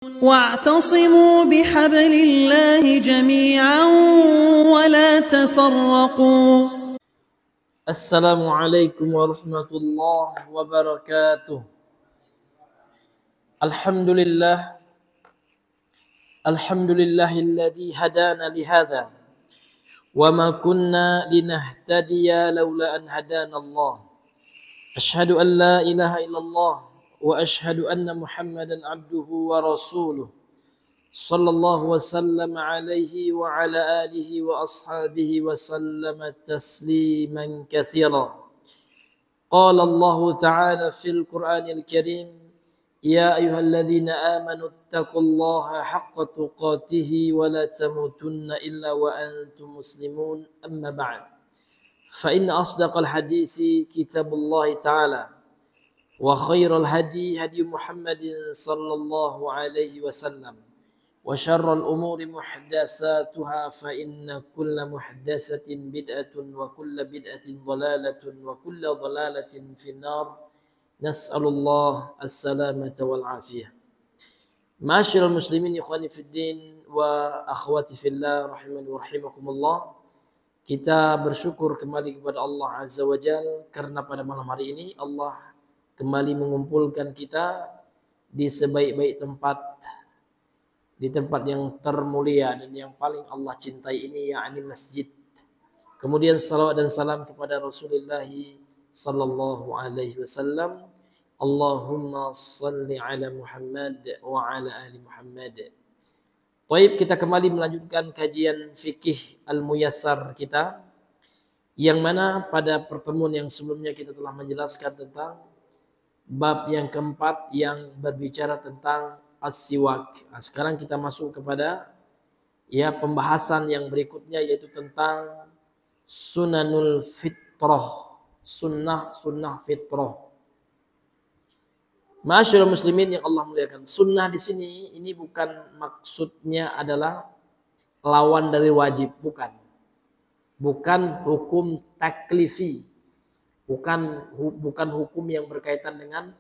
واعتصموا بحبل الله جميعا ولا تفرقوا. السلام عليكم ورحمة الله وبركاته. الحمد لله الذي هدانا لهذا وما كنا لنهتدي لولا أن هدانا الله. أشهد أن لا إله إلا الله وأشهد أن محمدا عبده ورسوله صلى الله وسلم عليه وعلى آله وأصحابه وسلم تسليما كثيرا. قال الله تعالى في القرآن الكريم: يا أيها الذين آمنوا اتقوا الله حق تقاته ولا تموتن إلا وأنتم مسلمون. أما بعد، فإن أصدق الحديث كتاب الله تعالى، وخير الهدي هدي محمد صلى الله عليه وسلم، وشر الأمور محدثاتها، فإن كل محدثة بدعة وكل بدعة ضلالة وكل ضلالة في النار. نسأل الله السلامة والعافية. Ma'asyiral muslimin, ikhwani fiddin wa akhwati fillah, rahimani wa rahimakumullah. Kita bersyukur kembali kepada Allah Azza wa Jalla karena pada malam hari ini Allah kembali mengumpulkan kita di sebaik-baik tempat, di tempat yang termulia dan yang paling Allah cintai ini, yakni masjid. Kemudian salawat dan salam kepada Rasulullah sallallahu alaihi wasallam. Allahumma salli ala Muhammad wa ala ali Muhammad. Baik, kita kembali melanjutkan kajian fikih al-muyassar kita, yang mana pada pertemuan yang sebelumnya kita telah menjelaskan tentang bab yang keempat yang berbicara tentang as-siwak. Nah, sekarang kita masuk kepada pembahasan yang berikutnya, yaitu tentang sunanul fitrah, sunnah fitrah. Ma'asyiral muslimin yang Allah muliakan, sunnah di sini ini bukan maksudnya adalah lawan dari wajib, bukan hukum taklifi, bukan hukum yang berkaitan dengan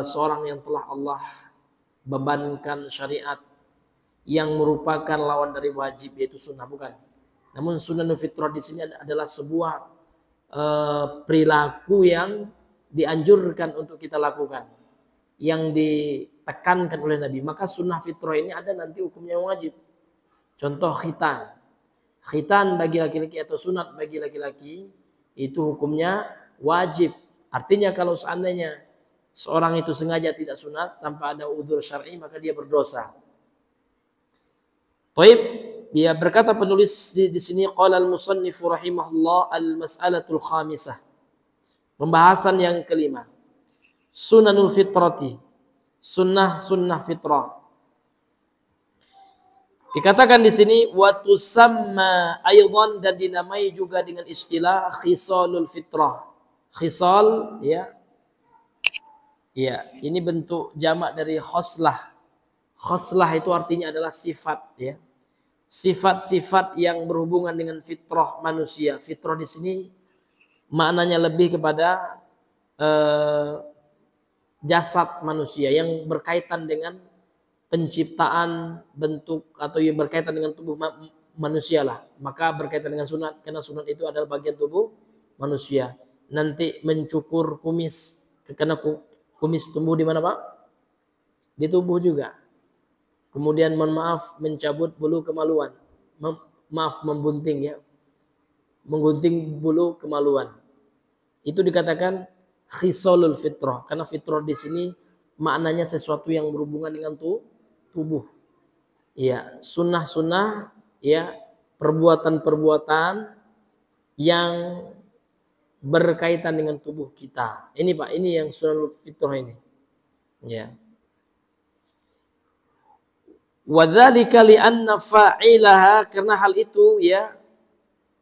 seorang yang telah Allah bebankan syariat yang merupakan lawan dari wajib, yaitu sunnah, bukan. Namun sunnah fitrah di sini adalah sebuah perilaku yang dianjurkan untuk kita lakukan, yang ditekankan oleh Nabi. Maka sunnah fitrah ini ada nanti hukumnya wajib. Contoh khitan bagi laki-laki atau sunat bagi laki-laki itu hukumnya wajib. Artinya kalau seandainya seorang itu sengaja tidak sunat tanpa ada udzur syar'i, maka dia berdosa. Baik, dia berkata penulis di sini, qala al-musannifu rahimahullah, al-mas'alatul khamisah. Pembahasan yang kelima, sunanul fitrati, sunnah fitrah. Dikatakan di sini wa tusamma aidan, dan dinamai juga dengan istilah khisalul fitrah. Khisal ini bentuk jamak dari khoslah. Khoslah itu artinya adalah sifat, sifat-sifat yang berhubungan dengan fitrah manusia. Fitrah di sini maknanya lebih kepada jasad manusia yang berkaitan dengan penciptaan bentuk atau yang berkaitan dengan tubuh manusia lah. Maka berkaitan dengan sunat, karena sunat itu adalah bagian tubuh manusia. Nanti mencukur kumis, karena kumis tumbuh di mana, Pak? Di tubuh juga. Kemudian mencabut bulu kemaluan. Membunting, menggunting bulu kemaluan. Itu dikatakan khisalul fitrah, karena fitrah di sini maknanya sesuatu yang berhubungan dengan tubuh. Sunnah-sunnah, perbuatan-perbuatan yang berkaitan dengan tubuh kita. Ini Pak, ini yang sunanul fitrah ini. Wa dzalika li anna fa'ilaha, karena hal itu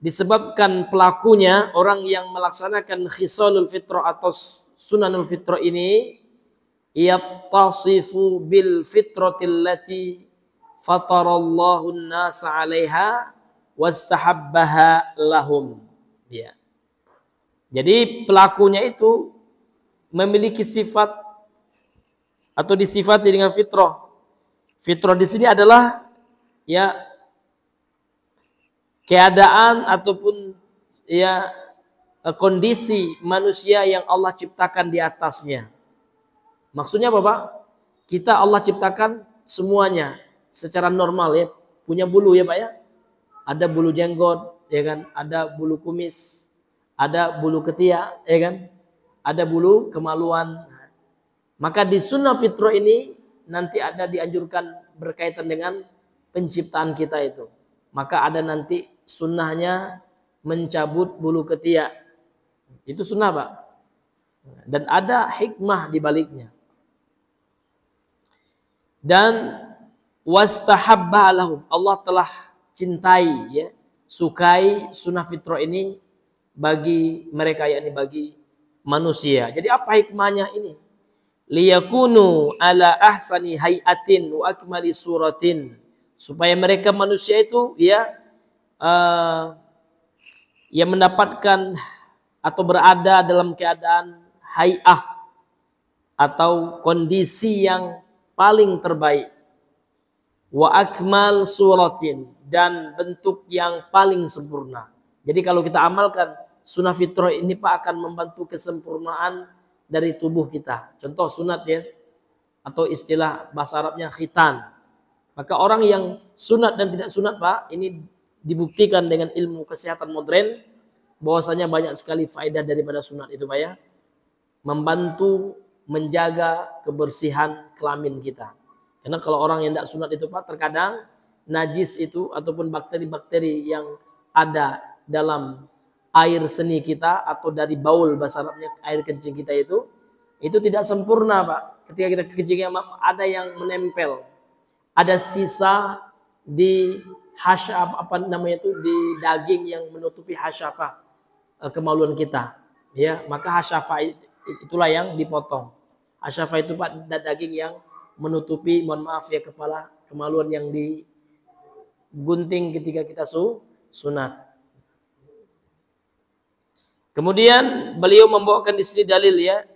disebabkan pelakunya, orang yang melaksanakan khisalul fitrah atau sunanul fitrah ini, yattasifu bil fitratil lati fatarallahu an-nasa 'alaiha wastahabbaha lahum. Jadi pelakunya itu memiliki sifat atau disifati dengan fitrah. Fitrah di sini adalah ya keadaan ataupun ya kondisi manusia yang Allah ciptakan di atasnya. Maksudnya apa, Pak? Kita Allah ciptakan semuanya secara normal ya, punya bulu ya, Pak ya. Ada bulu jenggot, ya kan? Ada bulu kumis, ada bulu ketiak, ya kan? Ada bulu kemaluan. Maka di sunnah fitrah ini nanti ada dianjurkan berkaitan dengan penciptaan kita itu. Maka ada nanti sunnahnya mencabut bulu ketiak. Itu sunnah, Pak. Dan ada hikmah di baliknya. Dan wastahabba lahum, Allah telah cintai ya, sukai sunnah fitrah ini bagi mereka, yakni bagi manusia. Jadi apa hikmahnya ini? Liyakunu ala ahsani hayatin wa akmali suratin, supaya mereka manusia itu ya mendapatkan atau berada dalam keadaan hay'ah atau kondisi yang paling terbaik, wa akmal suratin, dan bentuk yang paling sempurna. Jadi kalau kita amalkan sunnah fitrah ini, Pak, akan membantu kesempurnaan dari tubuh kita. Contoh sunat ya, atau istilah bahasa Arabnya khitan. Maka orang yang sunat dan tidak sunat, Pak, ini dibuktikan dengan ilmu kesehatan modern bahwasanya banyak sekali faedah daripada sunat itu, Pak ya. Membantu menjaga kebersihan kelamin kita. Karena kalau orang yang tidak sunat itu, Pak, terkadang najis itu ataupun bakteri-bakteri yang ada dalam air seni kita atau dari baul bahasa Arabnya air kencing kita itu tidak sempurna, Pak. Ketika kita kencingnya ada yang menempel, ada sisa di di daging yang menutupi hasyafah kemaluan kita, ya. Maka hasyafah itulah yang dipotong. Hasyafah itu, Pak, daging yang menutupi, mohon maaf ya, kepala kemaluan yang digunting ketika kita sunat. Kemudian beliau membawakan di sini dalil ya,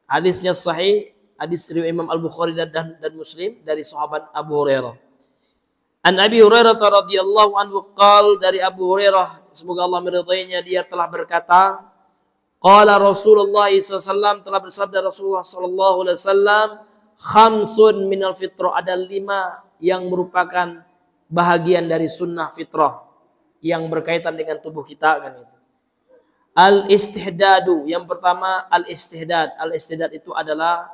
hadisnya sahih, hadis riwayat Imam Al-Bukhari dan Muslim dari sahabat Abu Hurairah. An Abi Hurairah radhiyallahu anhu qala, dari Abu Hurairah semoga Allah meridainya, dia telah berkata, qala Rasulullah SAW, telah bersabda Rasulullah sallallahu alaihi wasallam, khamsun minal fitrah, ada 5 yang merupakan bahagian dari sunnah fitrah yang berkaitan dengan tubuh kita kan itu. Al-istihdadu, yang pertama al-istihdad. Al-istihdad itu adalah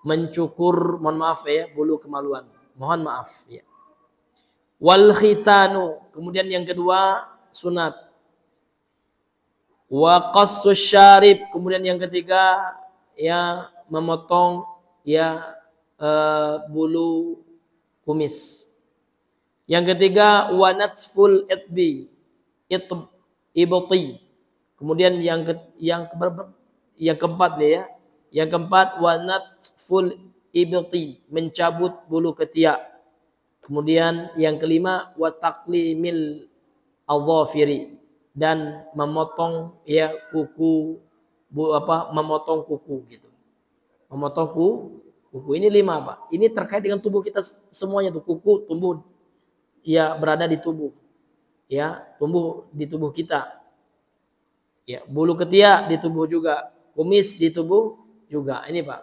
mencukur, mohon maaf ya, bulu kemaluan. Mohon maaf ya. Wal khitanu, kemudian yang kedua sunat. Wa qassus syarib, kemudian yang ketiga ya memotong ya bulu kumis. Yang ketiga wa natful ibti. Kemudian yang keempat nih ya. Yang keempat wa natful ibti, mencabut bulu ketiak. Kemudian yang kelima wa taqlimil adhafiri, dan memotong ya kuku, memotong kuku gitu. Memotong kuku ini 5, Pak. Ini terkait dengan tubuh kita semuanya tuh. Kuku tumbuh ya, berada di tubuh. Ya, tumbuh di tubuh kita. Ya, bulu ketiak di tubuh juga, kumis di tubuh juga. Ini, Pak.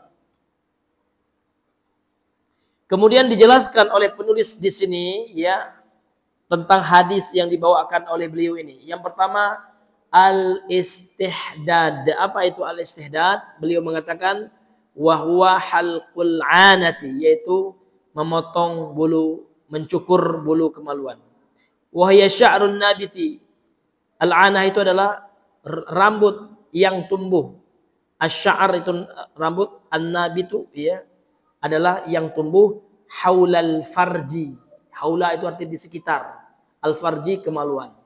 Kemudian dijelaskan oleh penulis di sini ya tentang hadis yang dibawakan oleh beliau ini. Yang pertama al-istihdad. Apa itu al-istihdad? Beliau mengatakan wa huwa halqul anati, yaitu memotong bulu, mencukur bulu kemaluan. Wa hiya sya'run nabiti. Al-anah itu adalah rambut yang tumbuh. Asy-sya'r itu rambut, an-nabitu ya adalah yang tumbuh haulal farji. Haula itu arti di sekitar. Al-farji kemaluan.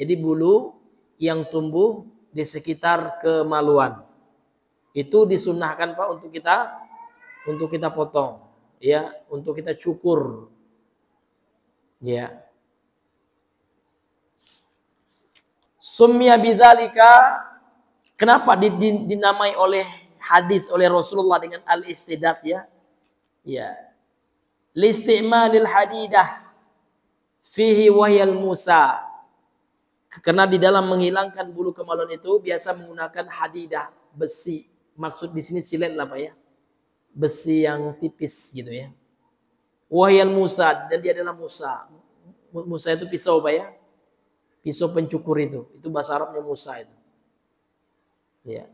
Jadi bulu yang tumbuh di sekitar kemaluan. Itu disunnahkan, Pak, untuk kita potong, ya, untuk kita cukur. Ya. Summiya bidzalika, kenapa dinamai oleh hadis oleh Rasulullah dengan al-istihdad ya? Ya. Listi'malil hadidah fihi wahyal Musa. Karena di dalam menghilangkan bulu kemaluan itu biasa menggunakan hadidah, besi. Maksud di sini silet lah Pak ya. Besi yang tipis gitu ya. Wahyal Musa, dan dia adalah Musa. Musa itu pisau Pak ya. Pisau pencukur itu. Itu bahasa Arabnya Musa itu. Ya.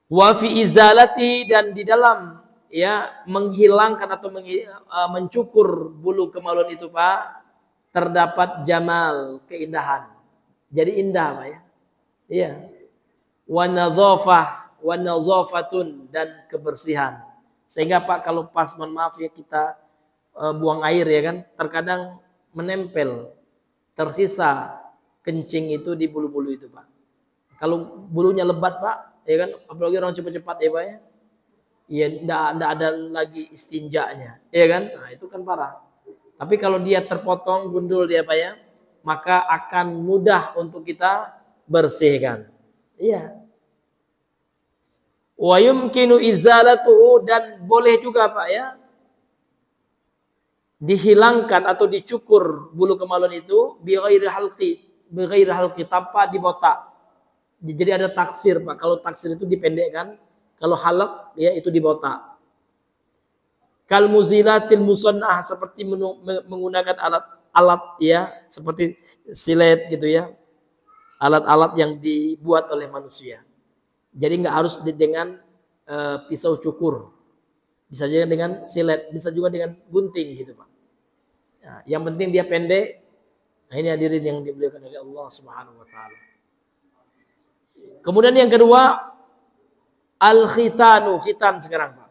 Wa fi izalati, dan di dalam ya menghilangkan atau mencukur bulu kemaluan itu Pak, terdapat jamal, keindahan. Jadi indah Pak ya. Iya. Wa nadhafah, wa nadhafatun, dan kebersihan. Sehingga Pak kalau pas mohon maaf ya kita buang air ya kan, terkadang menempel, tersisa kencing itu di bulu-bulu itu Pak. Kalau bulunya lebat Pak, ya kan, apalagi orang cepat-cepat ya Pak ya. Ya enggak ada lagi istinjanya, ya kan? Nah, itu kan parah. Tapi kalau dia terpotong, gundul dia Pak ya, maka akan mudah untuk kita bersihkan. Iya. Wa yumkinu izalatuhu, dan boleh juga Pak ya dihilangkan atau dicukur bulu kemaluan itu bi ghairi halqi, tanpa dibotak. Jadi ada taksir Pak. Kalau taksir itu dipendekkan, kalau halaq ya itu dibotak. Kal muzilatil musannah, seperti menggunakan alat ya, seperti silet gitu ya. Alat-alat yang dibuat oleh manusia. Jadi nggak harus dengan pisau cukur. Bisa juga dengan silet, bisa juga dengan gunting gitu Pak. Nah, yang penting dia pendek. Nah, ini hadirin yang dimuliakan oleh Allah Subhanahu wa taala. Kemudian yang kedua, al-khitanu, khitan sekarang Pak.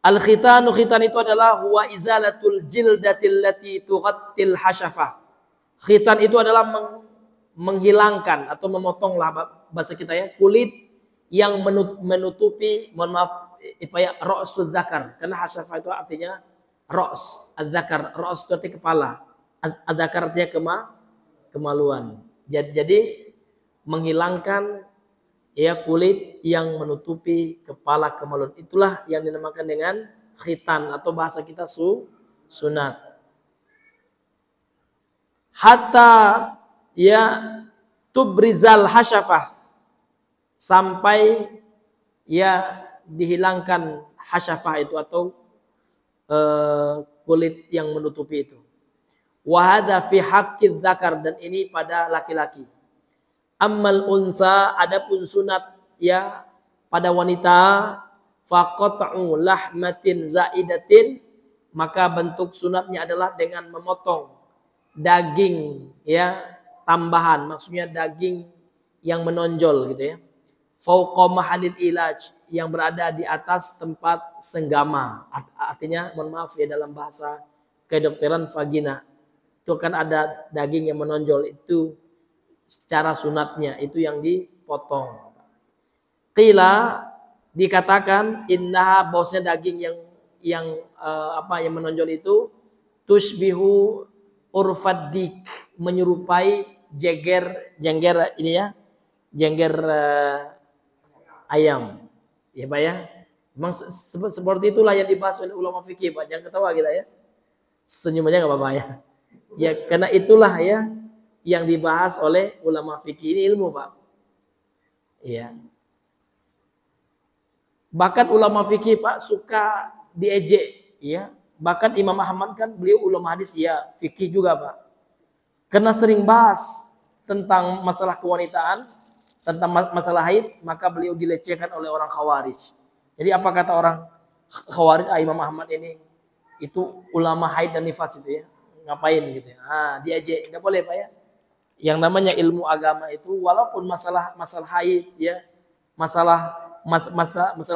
Al-khitanu, khitan itu adalah huwa izalatul jildatil lati tughattil hasyafah. Khitan itu adalah menghilangkan atau memotonglah bahasa kita ya, kulit yang menutupi, mohon maaf ya, ra'sul dzakar. Karena hasyafah itu artinya ra's, adzakar. Ra's itu artinya kepala. Adzakar artinya kemaluan. Jadi menghilangkan ya kulit yang menutupi kepala kemaluan. Itulah yang dinamakan dengan khitan atau bahasa kita sunat. Hatta ya tubrizal hasyafah, sampai ya dihilangkan hasyafah itu atau kulit yang menutupi itu. Wa hadza fi haqqidz dzakar, dan ini pada laki-laki. Ammal unsa, adapun sunat ya pada wanita, faqat'u lahmatin zaidatin, maka bentuk sunatnya adalah dengan memotong daging ya tambahan, maksudnya daging yang menonjol gitu ya. Fauqa mahallil ilaj, yang berada di atas tempat senggama. Artinya mohon maaf ya, dalam bahasa kedokteran vagina itu kan ada daging yang menonjol, itu cara sunatnya itu yang dipotong. Qila, dikatakan innaha, bahwasanya daging yang menonjol itu tushbihu urfadik, menyerupai jengger ini ya, jengger ayam ya Pak ya. Memang seperti itulah yang dibahas oleh ulama fikih Pak. Jangan ketawa kita ya, senyum aja nggak apa-apa ya. Ya karena itulah ya yang dibahas oleh ulama fikih, ini ilmu Pak. Ya. Bahkan ulama fikih Pak suka diejek ya. Bahkan Imam Ahmad kan beliau ulama hadis ya, fikih juga Pak. Karena sering bahas tentang masalah kewanitaan, tentang masalah haid, maka beliau dilecehkan oleh orang Khawarij. Jadi apa kata orang Khawarij, Imam Ahmad ini itu ulama haid dan nifas itu ya. Ngapain gitu ya. Diejek, enggak boleh Pak ya. Yang namanya ilmu agama itu walaupun masalah haid ya, masalah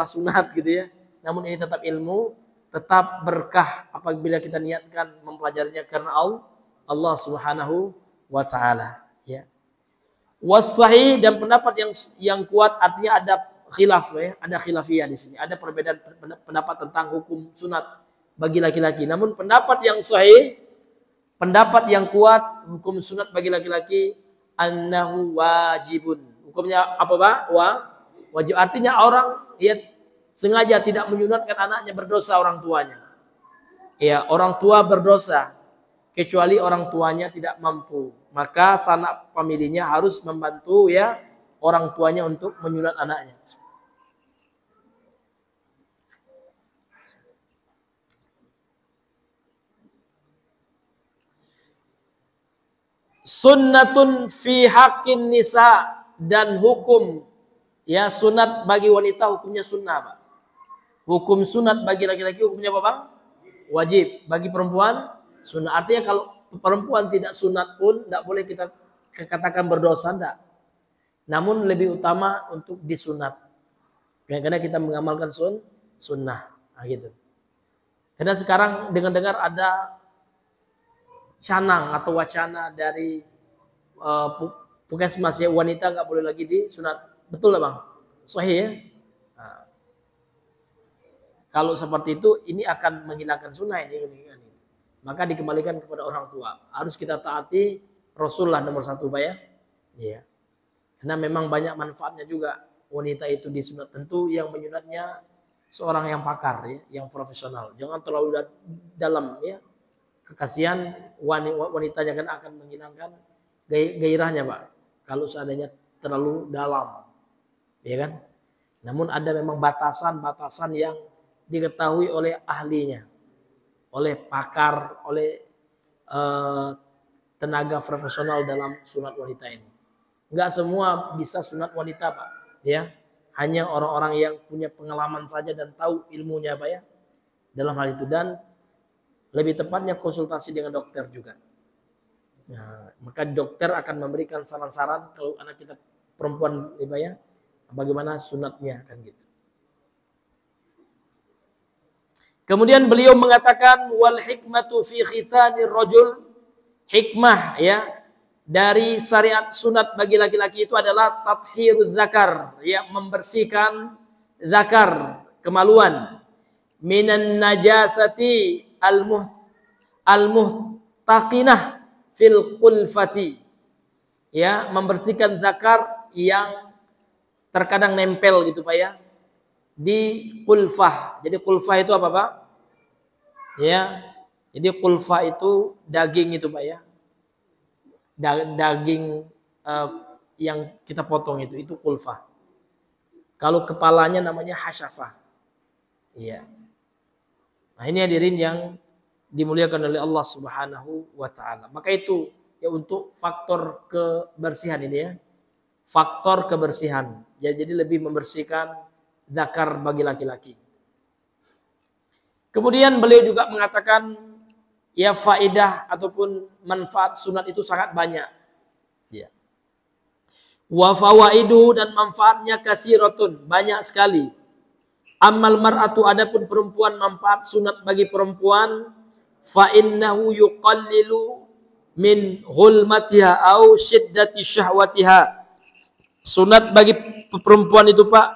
sunat gitu ya, namun ini tetap ilmu, tetap berkah apabila kita niatkan mempelajarinya karena Allah Subhanahu wa taala ya. Was-sahih, dan pendapat yang kuat, artinya ada khilaf ya, ada khilafiyah di sini, ada perbedaan pendapat tentang hukum sunat bagi laki-laki. Namun pendapat yang sahih, pendapat yang kuat, hukum sunat bagi laki-laki annahu wajibun. Hukumnya apa Pak? Wajib. Artinya orang ya sengaja tidak menyunatkan anaknya, berdosa orang tuanya. Ya, orang tua berdosa kecuali orang tuanya tidak mampu. Maka sanak familinya harus membantu ya orang tuanya untuk menyunat anaknya. Sunnatun fi haqqin nisa, dan hukum ya sunat bagi wanita hukumnya sunnah, Pak. Hukum sunat bagi laki-laki hukumnya apa, Bang? Wajib. Bagi perempuan sunnah. Artinya kalau perempuan tidak sunat pun tidak boleh kita katakan berdosa, enggak. Namun lebih utama untuk disunat. Karena kita mengamalkan sunnah. Nah, gitu. Karena sekarang dengar-dengar ada canang atau wacana dari puskesmas ya, wanita nggak boleh lagi disunat. Betul lah, Bang? Sahih ya? Nah, kalau seperti itu ini akan menghilangkan sunnah ini. Maka dikembalikan kepada orang tua. Harus kita taati Rasulullah nomor 1, Pak ya. Iya. Karena memang banyak manfaatnya juga wanita itu disunat. Tentu yang menyunatnya seorang yang pakar ya, yang profesional. Jangan terlalu dalam ya. Kekasihan wanitanya kan akan menghilangkan gairahnya, Pak. Kalau seandainya terlalu dalam. Ya kan? Namun ada memang batasan-batasan yang diketahui oleh ahlinya, oleh pakar, oleh tenaga profesional dalam sunat wanita ini. Enggak semua bisa sunat wanita, Pak. Ya, hanya orang-orang yang punya pengalaman saja dan tahu ilmunya, Pak ya. Dalam hal itu, dan lebih tepatnya konsultasi dengan dokter juga. Nah, maka dokter akan memberikan saran-saran kalau anak kita perempuan, Pak ya, bagaimana sunatnya kan gitu. Kemudian beliau mengatakan wal hikmatu fi khitanir rajul, hikmah ya dari syariat sunat bagi laki-laki itu adalah tathhiruz zakar, ya membersihkan zakar, kemaluan, minan najasati al-muhtaqinah fil qulfati, ya membersihkan zakar yang terkadang nempel gitu, Pak ya, di kulfah. Jadi kulfah itu apa, Pak? Ya. Jadi kulfah itu daging itu, Pak ya. Daging yang kita potong itu kulfah. Kalau kepalanya namanya hasyafah. Iya. Nah, ini hadirin yang dimuliakan oleh Allah Subhanahu wa taala. Maka itu ya untuk faktor kebersihan ini ya. Faktor kebersihan. Ya, jadi lebih membersihkan zakar bagi laki-laki. Kemudian beliau juga mengatakan ya faedah ataupun manfaat sunat itu sangat banyak. Ya. Wa fawaidu, dan manfaatnya katsiratun, banyak sekali. Amal mar'atu, adapun perempuan, manfaat sunat bagi perempuan, fa innahu yuqallilu min hulmatiha au syiddati syahwatiha. Sunat bagi perempuan itu, Pak,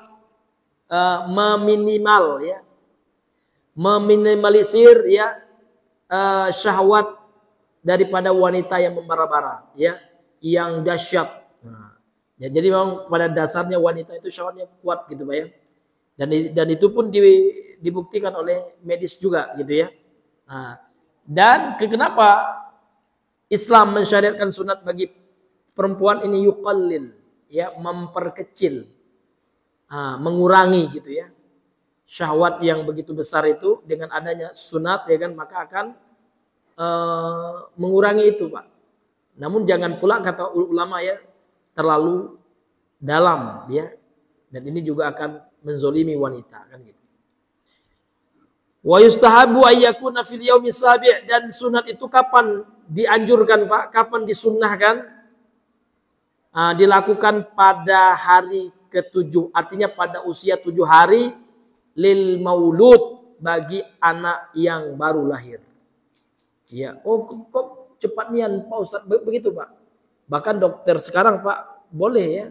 meminimalisir ya syahwat daripada wanita yang membara-bara ya, yang dahsyat. Nah, ya, jadi memang pada dasarnya wanita itu syahwatnya kuat gitu, Pak ya. Dan itu pun dibuktikan oleh medis juga gitu ya. Nah, dan kenapa Islam mensyariatkan sunat bagi perempuan ini yuqallil, ya memperkecil, mengurangi gitu ya syahwat yang begitu besar itu dengan adanya sunat ya kan, maka akan mengurangi itu, Pak. Namun jangan pula kata ulama ya terlalu dalam ya, dan ini juga akan menzolimi wanita kan gitu. Wa yustahabu ayyakuna fil yaumi sabi', dan sunat itu kapan dianjurkan, Pak? Kapan disunnahkan? Dilakukan pada hari ke-7, artinya pada usia 7 hari lil maulud, bagi anak yang baru lahir. Ya, oh kok cepat nian Pak Ustaz begitu, Pak? Bahkan dokter sekarang, Pak, boleh ya.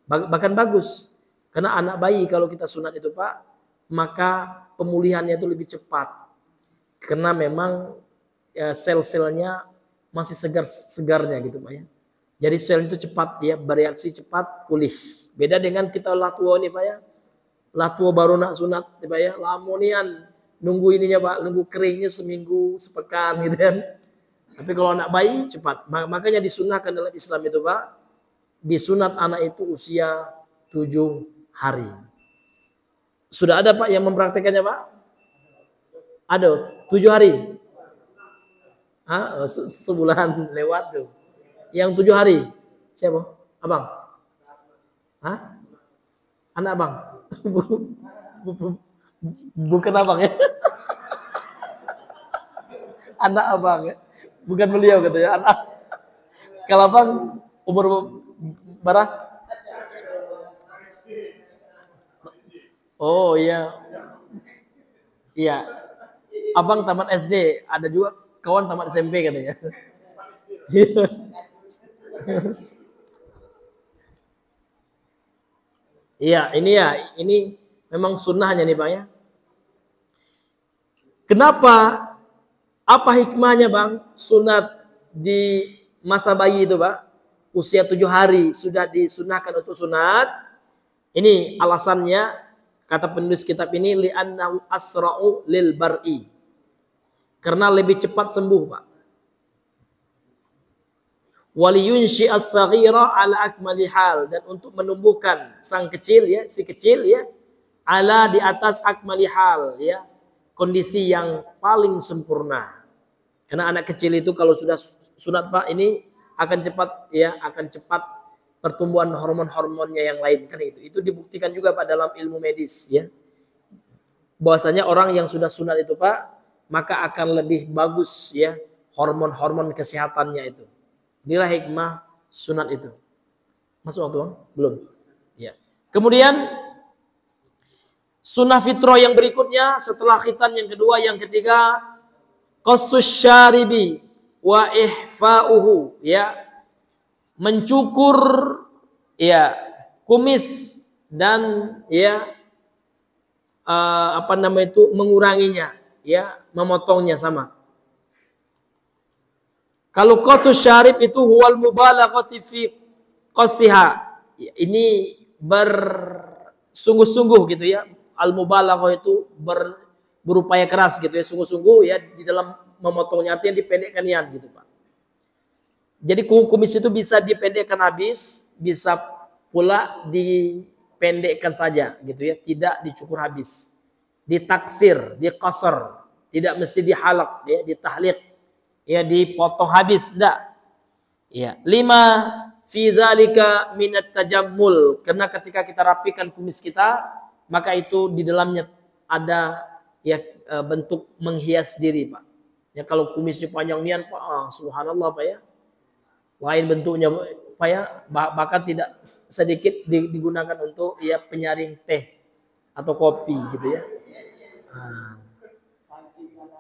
Bahkan bagus. Karena anak bayi kalau kita sunat itu, Pak, maka pemulihannya itu lebih cepat. Karena memang ya, sel-selnya masih segar-segarnya gitu, Pak ya. Jadi sel itu cepat ya, bereaksi cepat pulih. Beda dengan kita lah tua nih, Pak ya. Lah tua baru nak sunat, tiba ya, lamonian nunggu ininya Pak, nunggu keringnya seminggu, sepekan gitu kan. Tapi kalau anak bayi cepat. Makanya disunahkan dalam Islam itu Pak, disunat anak itu usia 7 hari. Sudah ada Pak yang mempraktekannya Pak? Ada, 7 hari. Sebulan lewat tuh. Yang 7 hari. Siapa? Abang? Hah? Anak abang? Bukan abang ya? Anak abang ya? Bukan beliau katanya. Anak. Kalau abang umur berapa? Oh iya. Iya. Abang tamat SD. Ada juga kawan tamat SMP katanya. Iya, ini memang sunnahnya nih Pak ya. Kenapa? Apa hikmahnya Bang? Sunat di masa bayi itu Pak, usia 7 hari sudah disunahkan untuk sunat. Ini alasannya, kata penulis kitab ini, li'annahu asra'u lil bar'i. Karena lebih cepat sembuh Pak. Waliyunshi as-saghira ala akmali hal, dan untuk menumbuhkan sang kecil ya, si kecil ya, ala di atas akmali hal ya, kondisi yang paling sempurna. Karena anak kecil itu kalau sudah sunat Pak, ini akan cepat ya, akan cepat pertumbuhan hormon-hormonnya yang lain kan itu. Itu dibuktikan juga Pak dalam ilmu medis ya. Bahwasanya orang yang sudah sunat itu Pak, maka akan lebih bagus ya hormon-hormon kesehatannya itu. Inilah hikmah sunat itu. Masuk waktu Bang? Belum. Ya. Kemudian sunnah fitrah yang berikutnya setelah khitan yang kedua, yang ketiga, qassus syaribi wa ihfa'uhu ya. Mencukur ya kumis dan ya menguranginya ya, memotongnya sama. Kalau qassus syarib itu huwal mubalaghati fi qassiha. Ini bersungguh-sungguh gitu ya. Al mubalaghah itu berupaya keras gitu ya, sungguh-sungguh ya di dalam memotongnya, artinya dipendekkan niat gitu Pak. Jadi kumis itu bisa dipendekkan habis, bisa pula dipendekkan saja gitu ya, tidak dicukur habis. Ditaksir, diqasar, tidak mesti dihalaq ya, ditahliq. Ya dipotong habis, enggak. Ya, 5 fi dzalika minat tajammul, karena ketika kita rapikan kumis kita, maka itu di dalamnya ada ya bentuk menghias diri, Pak. Ya kalau kumisnya panjang nian, Pak, subhanallah Pak ya. Lain bentuknya Pak ya, bahkan tidak sedikit digunakan untuk ya penyaring teh atau kopi gitu ya. Nah,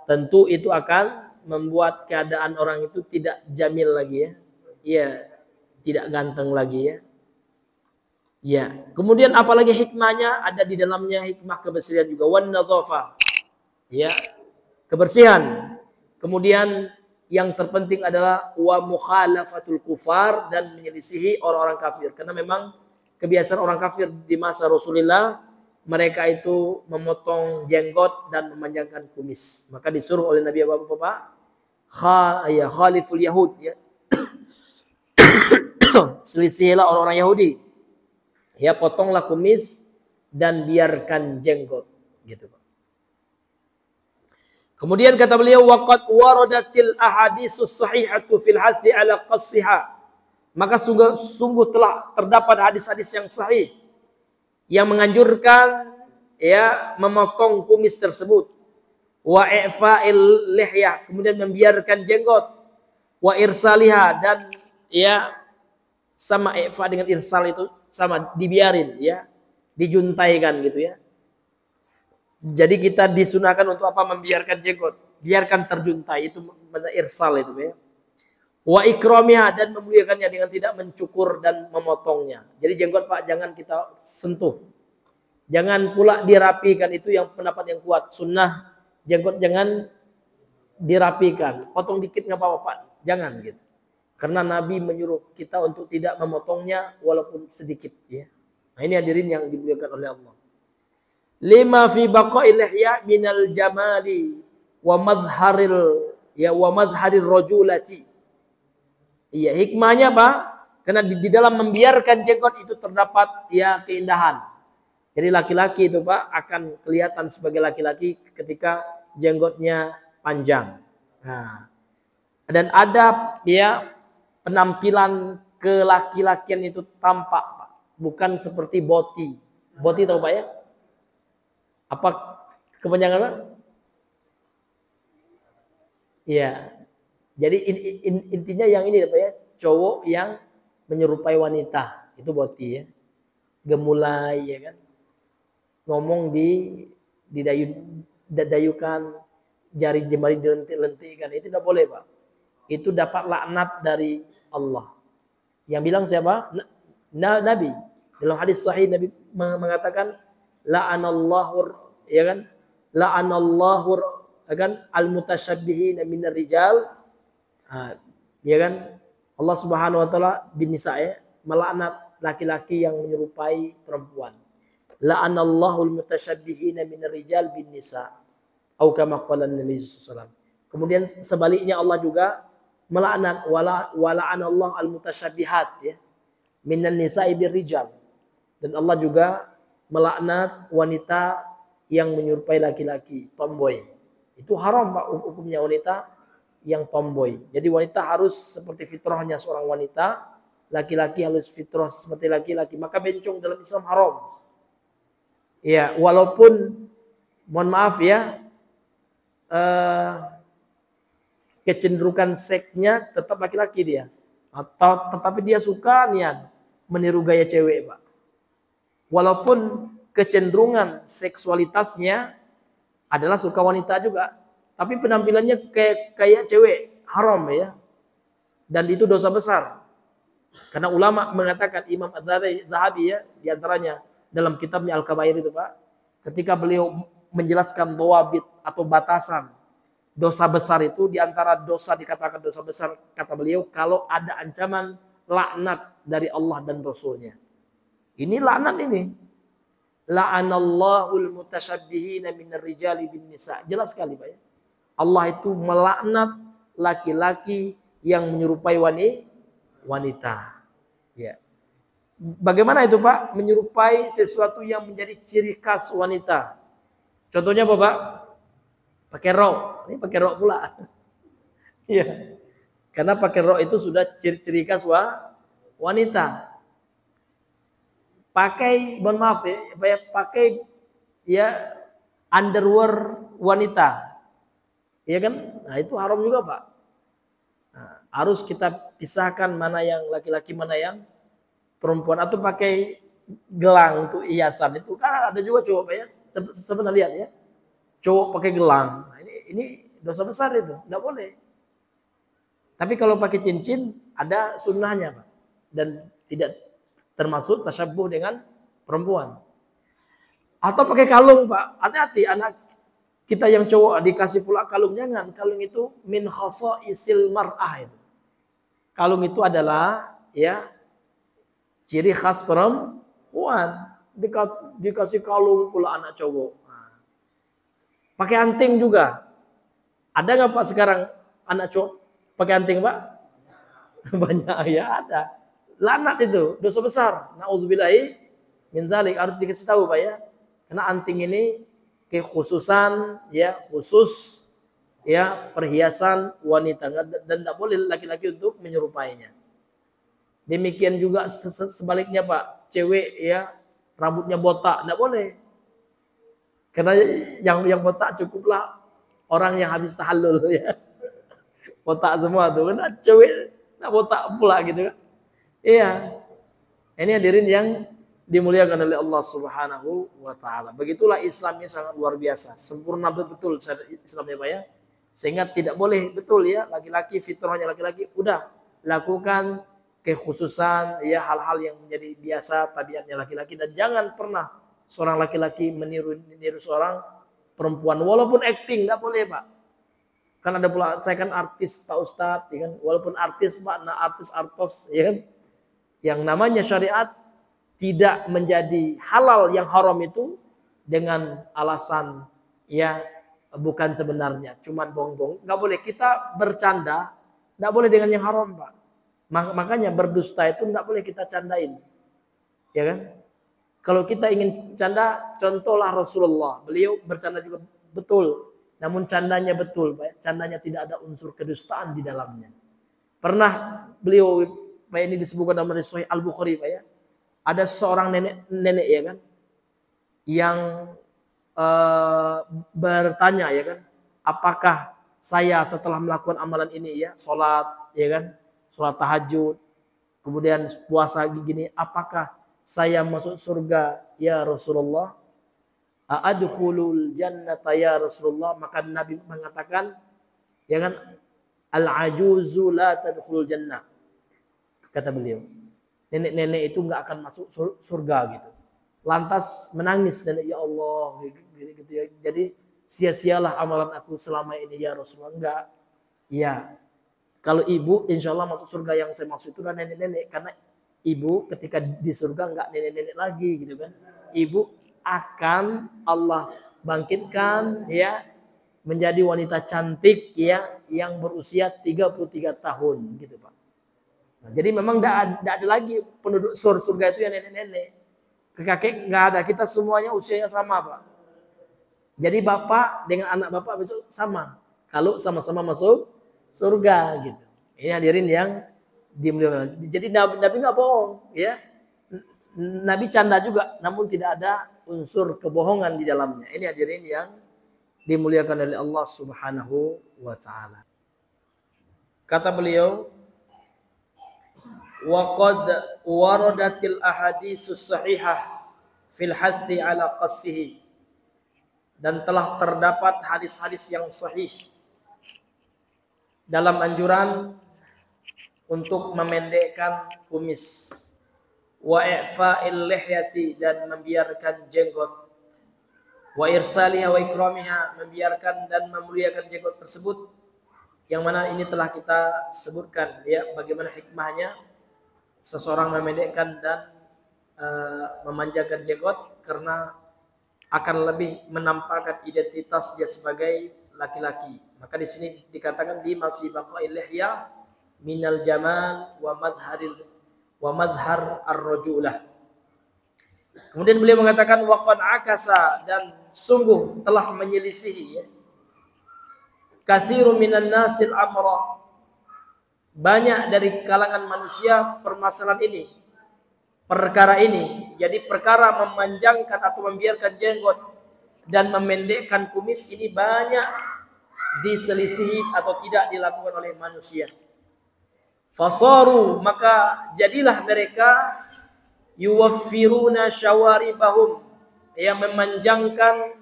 tentu itu akan membuat keadaan orang itu tidak jamil lagi ya. Iya, tidak ganteng lagi ya. Ya, kemudian apalagi hikmahnya, ada di dalamnya hikmah kebersihan juga, wan nadhafah. Ya, kebersihan. Kemudian yang terpenting adalah wa mukhalafatul kufar, dan menyelisihi orang-orang kafir. Karena memang kebiasaan orang kafir di masa Rasulullah, mereka itu memotong jenggot dan memanjangkan kumis. Maka disuruh oleh Nabi Bapak khaliful Yahud ya. Selisihilah orang-orang Yahudi. Ya, potonglah kumis dan biarkan jenggot gitu Pak. Kemudian kata beliau, waqad waradatil ahaditsus sahihatu fil hathi ala qassiha. Maka sungguh telah terdapat hadis-hadis yang sahih yang menganjurkan ya memotong kumis tersebut. Wa i'fa'il lihyah, kemudian membiarkan jenggot. Wa irsaliha, dan ya sama i'fa dengan irsal itu sama, dibiarin ya, dijuntaikan gitu ya. Jadi kita disunahkan untuk apa? Membiarkan jenggot, biarkan terjuntai, itu irsal itu ya. Wa ikramiha, dan memuliakannya dengan tidak mencukur dan memotongnya. Jadi jenggot Pak jangan kita sentuh. Jangan pula dirapikan, itu yang pendapat yang kuat. Sunnah jenggot jangan dirapikan, potong dikit nggak apa-apa Pak, jangan gitu. Karena Nabi menyuruh kita untuk tidak memotongnya walaupun sedikit ya. Nah ini hadirin yang dimuliakan oleh Allah. lima fi baqa'il ihya minal jamali wa madharil rajulati. Iya, hikmahnya apa? Karena di dalam membiarkan jenggot itu terdapat ya keindahan. Jadi laki-laki itu Pak akan kelihatan sebagai laki-laki ketika jenggotnya panjang. Nah, dan ada ya penampilan kelaki-lakian itu tampak Pak, bukan seperti boti. Boti tahu Pak ya? Apa kepanjangan Pak? Iya. Jadi intinya yang ini Pak ya, cowok yang menyerupai wanita, itu boti ya. Gemulai ya kan. Ngomong didayukan, jari jemari dilentik-lentikkan, itu tidak boleh Pak. Itu dapat laknat dari Allah. Yang bilang siapa? Nabi. Dalam hadis sahih Nabi mengatakan la'anallahu ya kan? La'anallahu ya kan al-mutasyabbihin minar rijal. Ya kan? Allah Subhanahu wa taala bin nisa ya, melaknat laki-laki yang menyerupai perempuan. La'anallahu al-mutasyabbihin minar rijal bin nisa. Atau kama qala Nabi sallallahu alaihi wasallam. Kemudian sebaliknya Allah juga melaknat wala'anallahu al-mutasyabbihat ya minan nisa'i bir rijal. Dan Allah juga melaknat wanita yang menyerupai laki-laki, tomboy. Itu haram Pak hukumnya wanita yang tomboy. Jadi wanita harus seperti fitrahnya seorang wanita, laki-laki harus fitrah seperti laki-laki. Maka bencong dalam Islam haram. Ya, walaupun mohon maaf ya, kecenderungan seksnya tetap laki-laki dia, atau tetapi dia suka niat meniru gaya cewek Pak. Walaupun kecenderungan seksualitasnya adalah suka wanita juga, tapi penampilannya kayak cewek, haram ya. Dan itu dosa besar. Karena ulama mengatakan, Imam Az-Zahabi ya, diantaranya dalam kitabnya Al-Kabair itu Pak, ketika beliau menjelaskan dhawabit atau batasan dosa besar itu, diantara dosa dikatakan dosa besar, kata beliau, kalau ada ancaman laknat dari Allah dan Rasulnya. Ini laknat ini. La'anallahul mutasyabbihin minar rijali bin nisa. Jelas sekali Pak ya. Allah itu melaknat laki-laki yang menyerupai wanita. Ya. Bagaimana itu Pak? Menyerupai sesuatu yang menjadi ciri khas wanita. Contohnya apa Pak? Pakai rok. Ini pakai rok pula. Iya. Karena pakai rok itu sudah ciri khas wanita. Pakai, mohon maaf ya, pakai ya underwear wanita. Iya kan? Nah, itu haram juga Pak. Nah, harus kita pisahkan mana yang laki-laki, mana yang perempuan. Atau pakai gelang untuk hiasan. Itu kan ada juga cowok Pak ya. Sebenarnya lihat ya. Cowok pakai gelang. Nah, ini dosa besar itu. Tidak boleh. Tapi kalau pakai cincin ada sunnahnya Pak. Dan tidak termasuk tasyabbuh dengan perempuan. Atau pakai kalung Pak. Hati-hati anak kita yang cowok dikasih pula kalung, jangan. Kalung itu min khasaisil mar'ah itu. Kalung itu adalah ya ciri khas perempuan. Dikasih kalung pula anak cowok. Nah. Pakai anting juga. Ada nggak Pak sekarang anak cowok pakai anting Pak? Banyak ya ada. Laknat itu, dosa besar. Nauzubillahi min dzalik, harus dikasih tahu Pak ya. Karena anting ini kekhususan ya, khusus ya perhiasan wanita dan tidak boleh laki-laki untuk menyerupainya. Demikian juga sebaliknya Pak, cewek ya rambutnya botak, tidak boleh. Karena yang botak cukuplah orang yang habis tahallul ya. Botak semua tuh, karena cewek tidak botak pula gitu kan. Iya. Ini hadirin yang dimuliakan oleh Allah Subhanahu wa taala. Begitulah Islamnya sangat luar biasa, sempurna betul Islamnya Pak ya. Sehingga tidak boleh betul ya laki-laki, fitrahnya laki-laki, udah lakukan kekhususan ya hal-hal yang menjadi biasa tabiatnya laki-laki, dan jangan pernah seorang laki-laki meniru seorang perempuan walaupun acting, enggak boleh Pak. Kan ada pula, saya kan artis Pak Ustadz ya kan, walaupun artis Pak, nah artis ya kan. Yang namanya syariat tidak menjadi halal yang haram itu dengan alasan ya bukan sebenarnya, cuman bohong-bohong. Nggak boleh kita bercanda, nggak boleh dengan yang haram, Pak. Makanya berdusta itu nggak boleh kita candain, ya kan? Kalau kita ingin canda, contohlah Rasulullah, beliau bercanda juga betul, namun candanya betul, Pak. Candanya tidak ada unsur kedustaan di dalamnya. Pernah beliau, Pak, ini disebutkan dalam hadis Sahih Al-Bukhari, Pak, ya. Ada seorang nenek ya kan, yang bertanya ya kan, apakah saya setelah melakukan amalan ini ya, sholat ya kan, sholat tahajud, kemudian puasa gini, apakah saya masuk surga ya Rasulullah? Adkhulul jannata ya Rasulullah? Maka Nabi mengatakan ya kan, al-ajuzu la tadkhulul jannah. Kata beliau, nenek-nenek itu enggak akan masuk surga gitu. Lantas menangis nenek, ya Allah gitu ya. Jadi sia-sialah amalan aku selama ini ya Rasulullah. Enggak. Ya. Kalau ibu insya Allah masuk surga, yang saya maksud itu adalah nenek-nenek, karena ibu ketika di surga enggak nenek-nenek lagi gitu kan. Ibu akan Allah bangkitkan ya menjadi wanita cantik ya yang berusia 33 tahun gitu, Pak. Nah, jadi memang enggak ada lagi penduduk surga itu yang nenek-nenek. Kakek nggak ada, kita semuanya usianya sama, Pak. Jadi bapak dengan anak bapak besok sama, kalau sama-sama masuk surga gitu. Ini hadirin yang dimuliakan. Jadi Nabi nggak bohong, ya. Nabi canda juga, namun tidak ada unsur kebohongan di dalamnya. Ini hadirin yang dimuliakan oleh Allah Subhanahu wa taala. Kata beliau, waqad waradatil ahaditsus sahihah fil hathi ala qassihi, dan telah terdapat hadis-hadis yang sahih dalam anjuran untuk memendekkan kumis, wa i'fa'il lihyati, dan membiarkan jenggot, wa irsaliha wa ikramiha, membiarkan dan memuliakan jenggot tersebut, yang mana ini telah kita sebutkan ya bagaimana hikmahnya seseorang memendekkan dan memanjangkan jenggot, karena akan lebih menampakkan identitas dia sebagai laki-laki. Maka di sini dikatakan di fi baqa'il lihya minal jamal wa madhar ar-rajulah. Kemudian beliau mengatakan waqad akasa, dan sungguh telah menyelisihi ya, katsirun minan nasil amra, banyak dari kalangan manusia permasalahan ini, perkara ini. Jadi perkara memanjangkan atau membiarkan jenggot dan memendekkan kumis ini banyak diselisihi atau tidak dilakukan oleh manusia. Fasaru, maka jadilah mereka yuwaffiruna syawaribahum, yang memanjangkan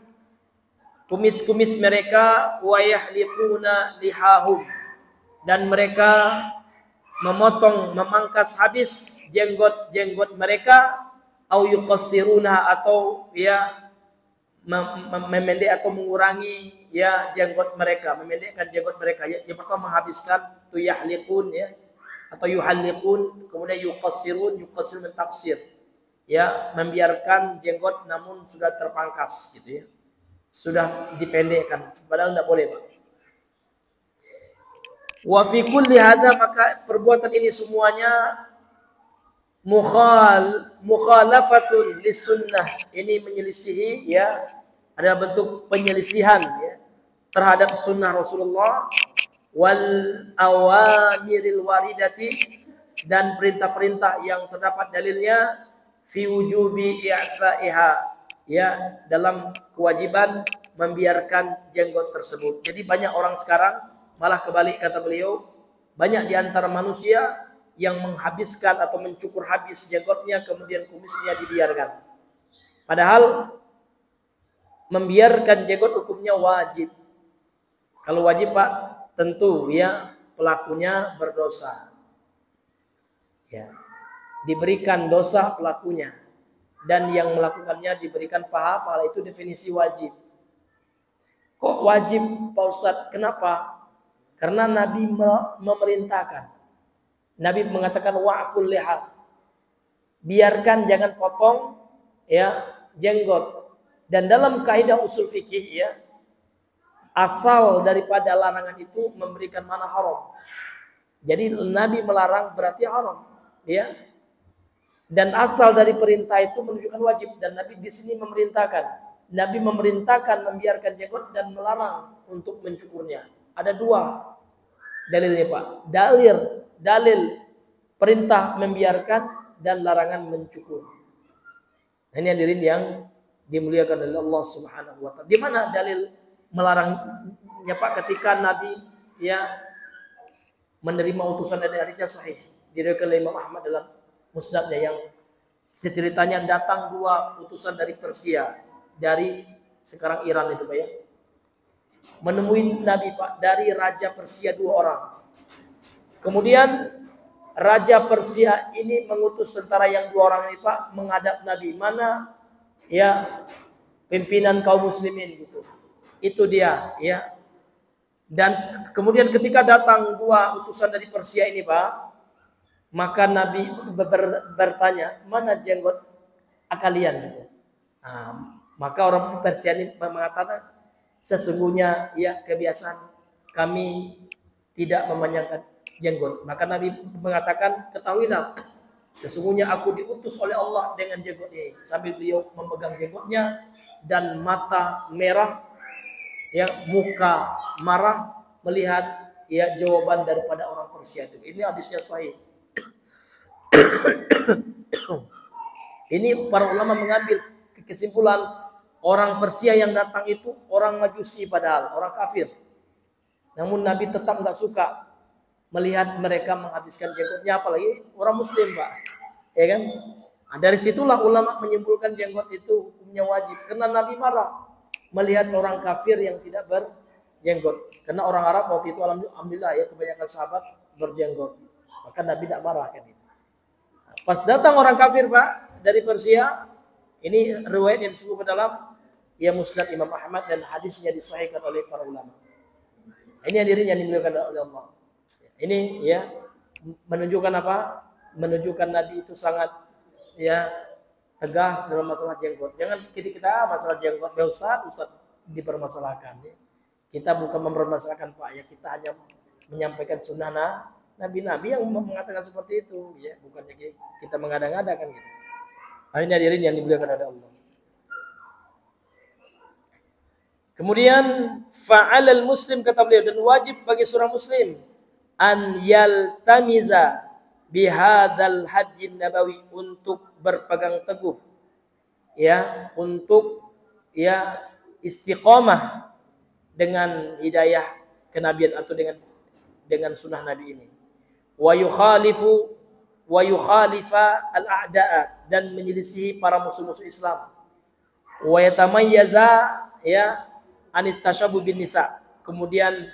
kumis-kumis mereka, wa yahliquna lihahum, dan mereka memangkas habis jenggot mereka, au yuqassiruna, atau ya memendek atau mengurangi ya jenggot mereka, memendekkan jenggot mereka. Yang pertama menghabiskan tu yahliqun ya, atau yuhalliqun, kemudian yuqassirun min taqsir, ya membiarkan jenggot namun sudah terpangkas gitu ya, sudah dipendekkan, padahal tidak boleh, Pak. Wa fi kulli hada, maka perbuatan ini semuanya mukhalafatun lisunnah, ini menyelisihi ya, ada bentuk penyelisihan ya terhadap sunnah Rasulullah, wal awamiril waridati, dan perintah-perintah yang terdapat dalilnya, fi wujubi i'fa'iha, ya dalam kewajiban membiarkan jenggot tersebut. Jadi banyak orang sekarang malah kebalik, kata beliau, banyak di antara manusia yang menghabiskan atau mencukur habis jenggotnya, kemudian kumisnya dibiarkan. Padahal membiarkan jenggot hukumnya wajib. Kalau wajib, Pak, tentu ya pelakunya berdosa. Ya. Diberikan dosa pelakunya, dan yang melakukannya diberikan pahala. Itu definisi wajib. Kok wajib, Pak Ustadz? Kenapa? Karena Nabi memerintahkan. Nabi mengatakan wa'ful liha, biarkan, jangan potong ya jenggot. Dan dalam kaidah usul fikih ya, asal daripada larangan itu memberikan makna haram. Jadi Nabi melarang berarti haram, ya. Dan asal dari perintah itu menunjukkan wajib, dan Nabi di sini memerintahkan. Nabi memerintahkan membiarkan jenggot dan melarang untuk mencukurnya. Ada dua dalilnya, Pak. Dalil perintah membiarkan dan larangan mencukur. Ini hadirin yang dimuliakan oleh Allah Subhanahu wa taala. Di mana dalil melarangnya, Pak? Ketika Nabi ya menerima utusan dari hadisnya sahih diriwayatkan oleh Imam Ahmad dalam musnadnya, yang ceritanya datang dua utusan dari Persia, dari sekarang Iran itu, Pak ya, menemui Nabi, Pak, dari raja Persia dua orang. Kemudian raja Persia ini mengutus tentara yang dua orang ini, Pak, menghadap Nabi. Mana ya pimpinan kaum muslimin gitu. Itu dia ya. Dan kemudian ketika datang dua utusan dari Persia ini, Pak, maka Nabi bertanya, mana jenggot kalian gitu. Nah, maka orang Persia ini mengatakan, sesungguhnya ya kebiasaan kami tidak memanjangkan jenggot. Maka Nabi mengatakan, ketahuilah, sesungguhnya aku diutus oleh Allah dengan jenggot ini. Sambil beliau memegang jenggotnya dan mata merah, ya muka marah melihat ya jawaban daripada orang Persia itu. Ini hadisnya sahih. Ini para ulama mengambil kesimpulan orang Persia yang datang itu orang Majusi, padahal orang kafir. Namun Nabi tetap nggak suka melihat mereka menghabiskan jenggotnya, apalagi orang Muslim, Pak. Ya kan? Nah, dari situlah ulama menyimpulkan jenggot itu hukumnya wajib, karena Nabi marah melihat orang kafir yang tidak berjenggot. Karena orang Arab waktu itu alhamdulillah ya kebanyakan sahabat berjenggot. Maka Nabi tidak marah kan itu. Pas datang orang kafir, Pak, dari Persia, ini riwayat yang disebut dalam ya Musnad Imam Ahmad dan hadisnya disahihkan oleh para ulama. Ini hadirin yang dimuliakan oleh Allah. Ini ya menunjukkan apa? Menunjukkan Nabi itu sangat ya tegas dalam masalah jenggot. Jangan kita masalah jenggot, ya Ustaz dipermasalahkan. Ya. Kita bukan mempermasalahkan, Pak, ya kita hanya menyampaikan sunnah Nabi-Nabi yang mengatakan seperti itu, ya bukannya kita mengada-ngadakan gitu. Ini hadirin yang dimuliakan oleh Allah. Kemudian fa'alal muslim, kata beliau, dan wajib bagi seorang muslim an yaltamiza bihadal hadyin nabawi, untuk berpegang teguh ya, untuk ya istiqomah dengan hidayah kenabian atau dengan sunnah Nabi ini. Wa yukhalifa al-a'da'a, dan menyelisihi para musuh-musuh Islam. Wa yatamayyaza ya anit tashabbuh bin nisa. Kemudian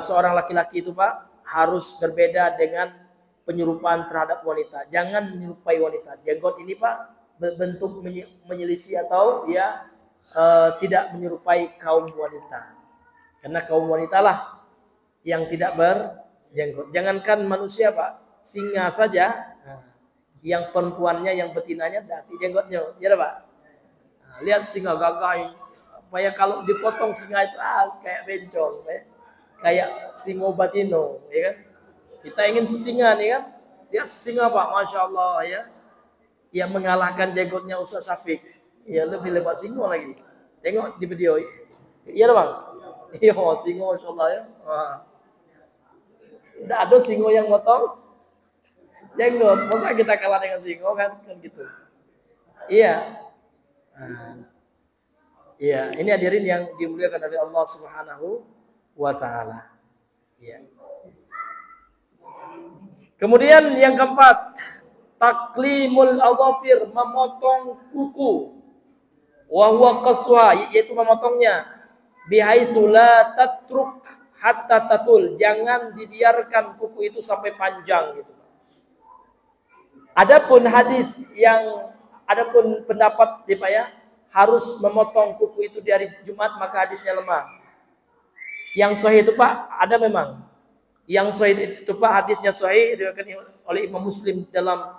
seorang laki-laki itu, Pak, harus berbeda dengan penyerupaan terhadap wanita. Jangan menyerupai wanita. Jenggot ini, Pak, bentuk menyelisih atau ya tidak menyerupai kaum wanita. Karena kaum wanita lah yang tidak berjenggot. Jangankan manusia, Pak, singa saja, yang perempuannya, yang betinanya dati jenggotnya, ya Pak. Nah, lihat singa gagah, supaya kalau dipotong singa itu kayak bencong, kayak singo batino, ya kan? Kita ingin sesinga nih kan? Lihat singa, Pak, masya Allah ya, yang mengalahkan jenggotnya Ustaz Syafiq, ya lebih lebat singo lagi. Tengok di video, iya Bang. Iya, singo masya Allah ya. Tidak ada singo yang motong jenggot, masa kita kalah dengan singo kan gitu. Iya. Iya, ini hadirin yang dimuliakan oleh Allah Subhanahu wa taala. Iya. Kemudian yang keempat, taklimul adhafir, memotong kuku. Wa huwa qaswa, yaitu memotongnya. Bihaitsu la tatruk hatta tatul, jangan dibiarkan kuku itu sampai panjang gitu. Adapun pendapat Pak ya, harus memotong kuku itu di hari Jumat, maka hadisnya lemah. Yang sahih itu, Pak, ada memang. Yang sahih itu, Pak, hadisnya sahih diriwayatkan oleh Imam Muslim dalam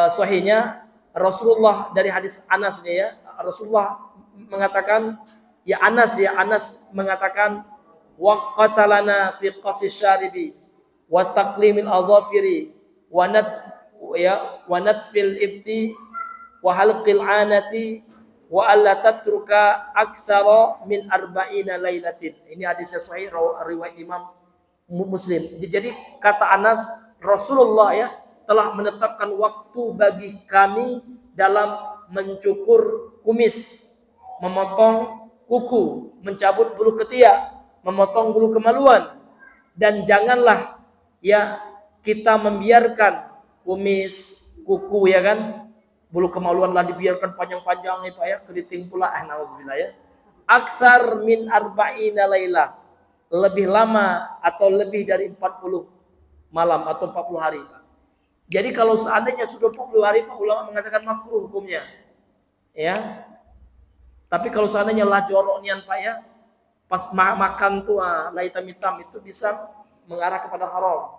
sahihnya. Rasulullah dari hadis Anas ini ya, Rasulullah mengatakan, Anas mengatakan, waqatalana fi qasis syaribi wa taqlimil adhafiri wa natfil ibti wa halqil anati wa alla tatruka aktsara min arba'ina lailatin. Ini hadis sahih riwayat Imam Muslim. Jadi kata Anas, Rasulullah telah menetapkan waktu bagi kami dalam mencukur kumis, memotong kuku, mencabut bulu ketiak, memotong bulu kemaluan, dan janganlah kita membiarkan kumis, kuku bulu kemaluan lah dibiarkan panjang-panjang Pak keriting pula nauzubillah aksar min arba'ina lailah, lebih lama atau lebih dari 40 malam atau 40 hari Pak. Jadi kalau seandainya sudah 40 hari Pak, ulama mengatakan makruh hukumnya. Tapi kalau seandainya lah joroknya Pak pas makan tuh lah hitam-hitam itu bisa mengarah kepada haram.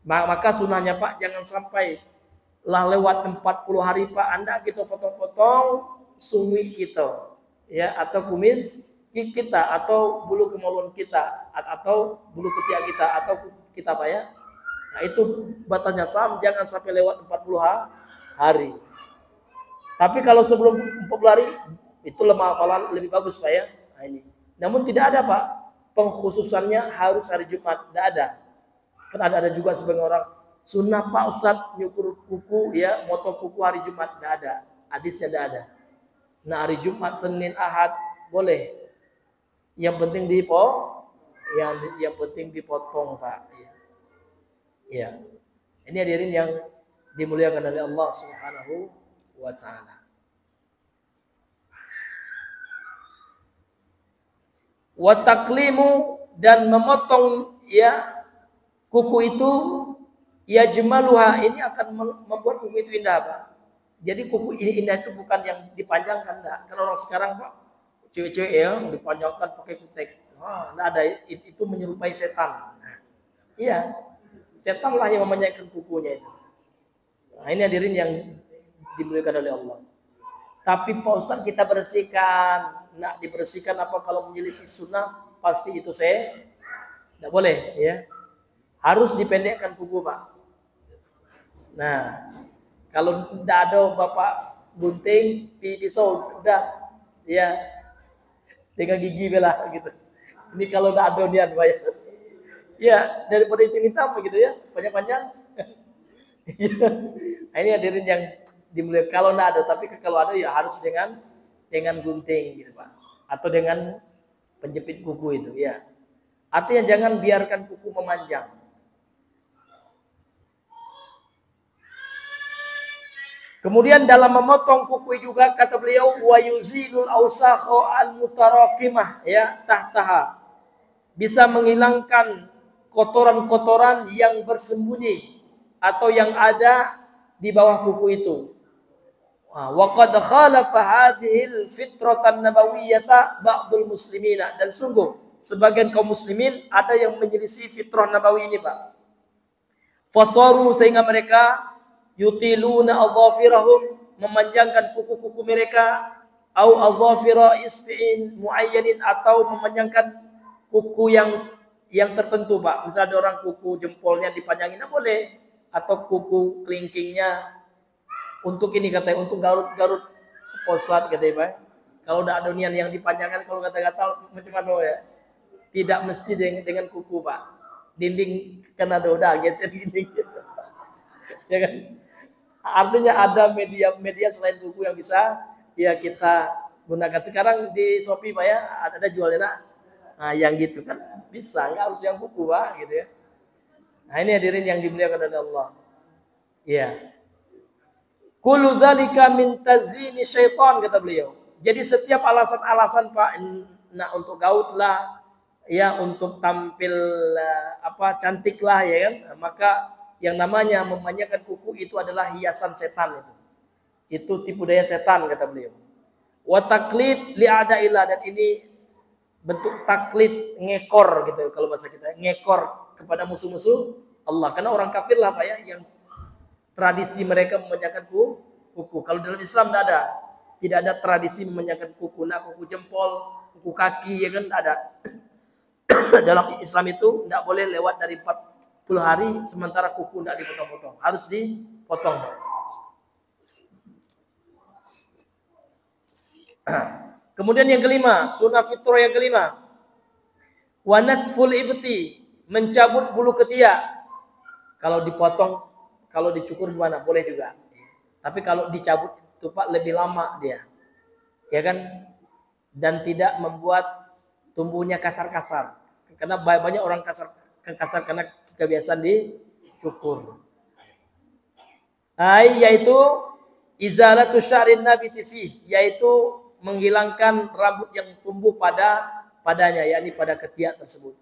Maka sunahnya Pak, jangan sampai lah lewat 40 hari Pak, Anda kita potong-potong sumi kita atau kumis kita atau bulu kemaluan kita atau bulu ketiak kita atau kita Pak Nah, itu batasnya jangan sampai lewat 40 hari. Tapi kalau sebelum 40 hari itu lebih bagus Pak Nah, ini. Namun tidak ada Pak pengkhususannya harus hari Jumat, tidak ada. Kan ada juga sebagian orang sunnah Pak Ustadz nyukur kuku motong kuku hari Jumat, tidak ada. Hadisnya tidak ada. Nah, hari Jumat, Senin, Ahad boleh. Yang penting yang penting dipotong Pak. Ini hadirin yang dimuliakan oleh Allah Subhanahu wa taala. Wa taqlimu, dan memotong kuku itu jemaluha, ini akan membuat kuku itu indah Pak. Jadi kuku ini indah itu bukan yang dipanjangkan enggak. Kan orang sekarang Pak cewek-cewek dipanjangkan pakai kutek. Enggak ada, itu menyerupai setan. Setan lah yang memanjangkan kukunya itu. Nah, ini hadirin yang dimuliakan oleh Allah. Tapi Pak Ustaz kita bersihkan. Nak dibersihkan apa kalau menyelisih sunnah? Pasti itu tidak boleh Harus dipendekkan kuku Pak. Nah, kalau tidak ada Bapak gunting, pisau, udah dengan gigi belah gitu. Ini kalau tidak ada niat Pak daripada hitam begitu panjang-panjang. Nah, ini hadirin yang dimuliakan. Kalau tidak ada, tapi kalau ada harus dengan gunting gitu Pak, atau dengan penjepit kuku itu Artinya jangan biarkan kuku memanjang. Kemudian dalam memotong kuku juga kata beliau wa yuzilul awsakha al-mutarakimah tahtaha, bisa menghilangkan kotoran-kotoran yang bersembunyi atau yang ada di bawah kuku itu. Wa qad khalafa hadhil fitratan nabawiyyata ba'dul muslimina, dan sungguh sebagian kaum muslimin ada yang menyelisih fitrah nabawi ini Pak. Fasaru, sehingga mereka yutiluna adhafirahum, memanjangkan kuku-kuku mereka, au adhafira isbi'in muayyanin, atau memanjangkan kuku yang tertentu Pak. Misalnya ada orang kuku jempolnya dipanjangin boleh, atau kuku kelingkingnya untuk ini katanya, untuk garut-garut poslat katanya Pak. Kalau udah ada nian yang dipanjangkan, kalau kata-kata macam mana tidak mesti dengan kuku Pak. Dinding kan ada udah geser dinding. Kan? Artinya ada media selain kuku yang bisa kita gunakan. Sekarang di Shopee Pak ada jualnya. Nah, yang gitu kan bisa, nggak harus yang kuku Pak gitu Nah, ini hadirin yang dimuliakan oleh Allah. Kullu dzalika min tazini syaitan, kata beliau. Jadi setiap alasan-alasan Pak, untuk gaul lah, untuk tampil cantik lah kan, maka yang namanya memanjangkan kuku itu adalah hiasan setan itu tipu daya setan, kata beliau. Wa taqlid li a'da'illah, dan ini bentuk taklid, ngekor gitu kalau bahasa kita, ngekor kepada musuh-musuh Allah. Karena orang kafir lah Pak yang tradisi mereka memanjangkan kuku. Kalau dalam Islam tidak ada. Tidak ada tradisi memanjangkan kuku, nak kuku jempol, kuku kaki, ya kan? Tidak ada. Dalam Islam itu tidak boleh lewat dari 40 hari sementara kuku tidak dipotong-potong. Harus dipotong. Kemudian yang kelima, sunnah fitrah yang kelima. Wa natsful ibti, mencabut bulu ketiak. Kalau dipotong, kalau dicukur gimana? Boleh juga. Tapi kalau dicabut itu Pak lebih lama dia. Ya kan? Dan tidak membuat tumbuhnya kasar-kasar. Karena banyak orang kasar karena kebiasaan dicukur. Yaitu izalatu sya'rin nabiti fih, yaitu menghilangkan rambut yang tumbuh padanya, yakni pada ketiak tersebut.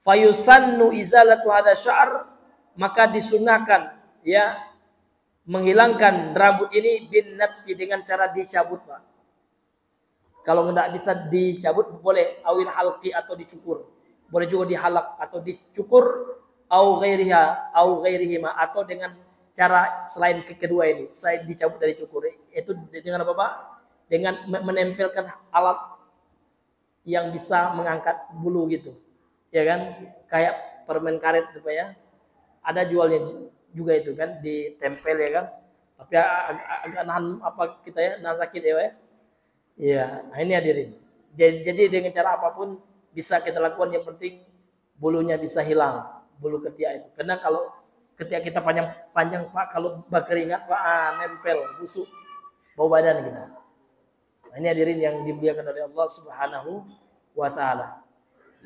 Fayusannu izalatu hadza sya'r, maka disunahkan ya menghilangkan rambut ini bin natsfi, dengan cara dicabut, Pak. Kalau tidak bisa dicabut boleh awil halqi atau dicukur. Boleh juga dihalak atau dicukur au ghairihima, atau dengan cara selain kedua ini, selain dicabut dari cukur. Itu dengan apa, Pak? Dengan menempelkan alat yang bisa mengangkat bulu gitu. Ya kan? Kayak permen karet gitu, Pak ya. Ada jualnya juga itu kan, ditempel ya kan. Tapi agak nahan apa kita ya, nahan sakit ya, Pak. Iya, nah ini hadirin. Jadi dengan cara apapun bisa kita lakukan, yang penting bulunya bisa hilang, bulu ketiak itu. Karena kalau ketiak kita panjang Pak, kalau berkeringat Pak, nempel, busuk, bau badan kita. Nah, ini hadirin yang dimuliakan oleh Allah Subhanahu wa taala.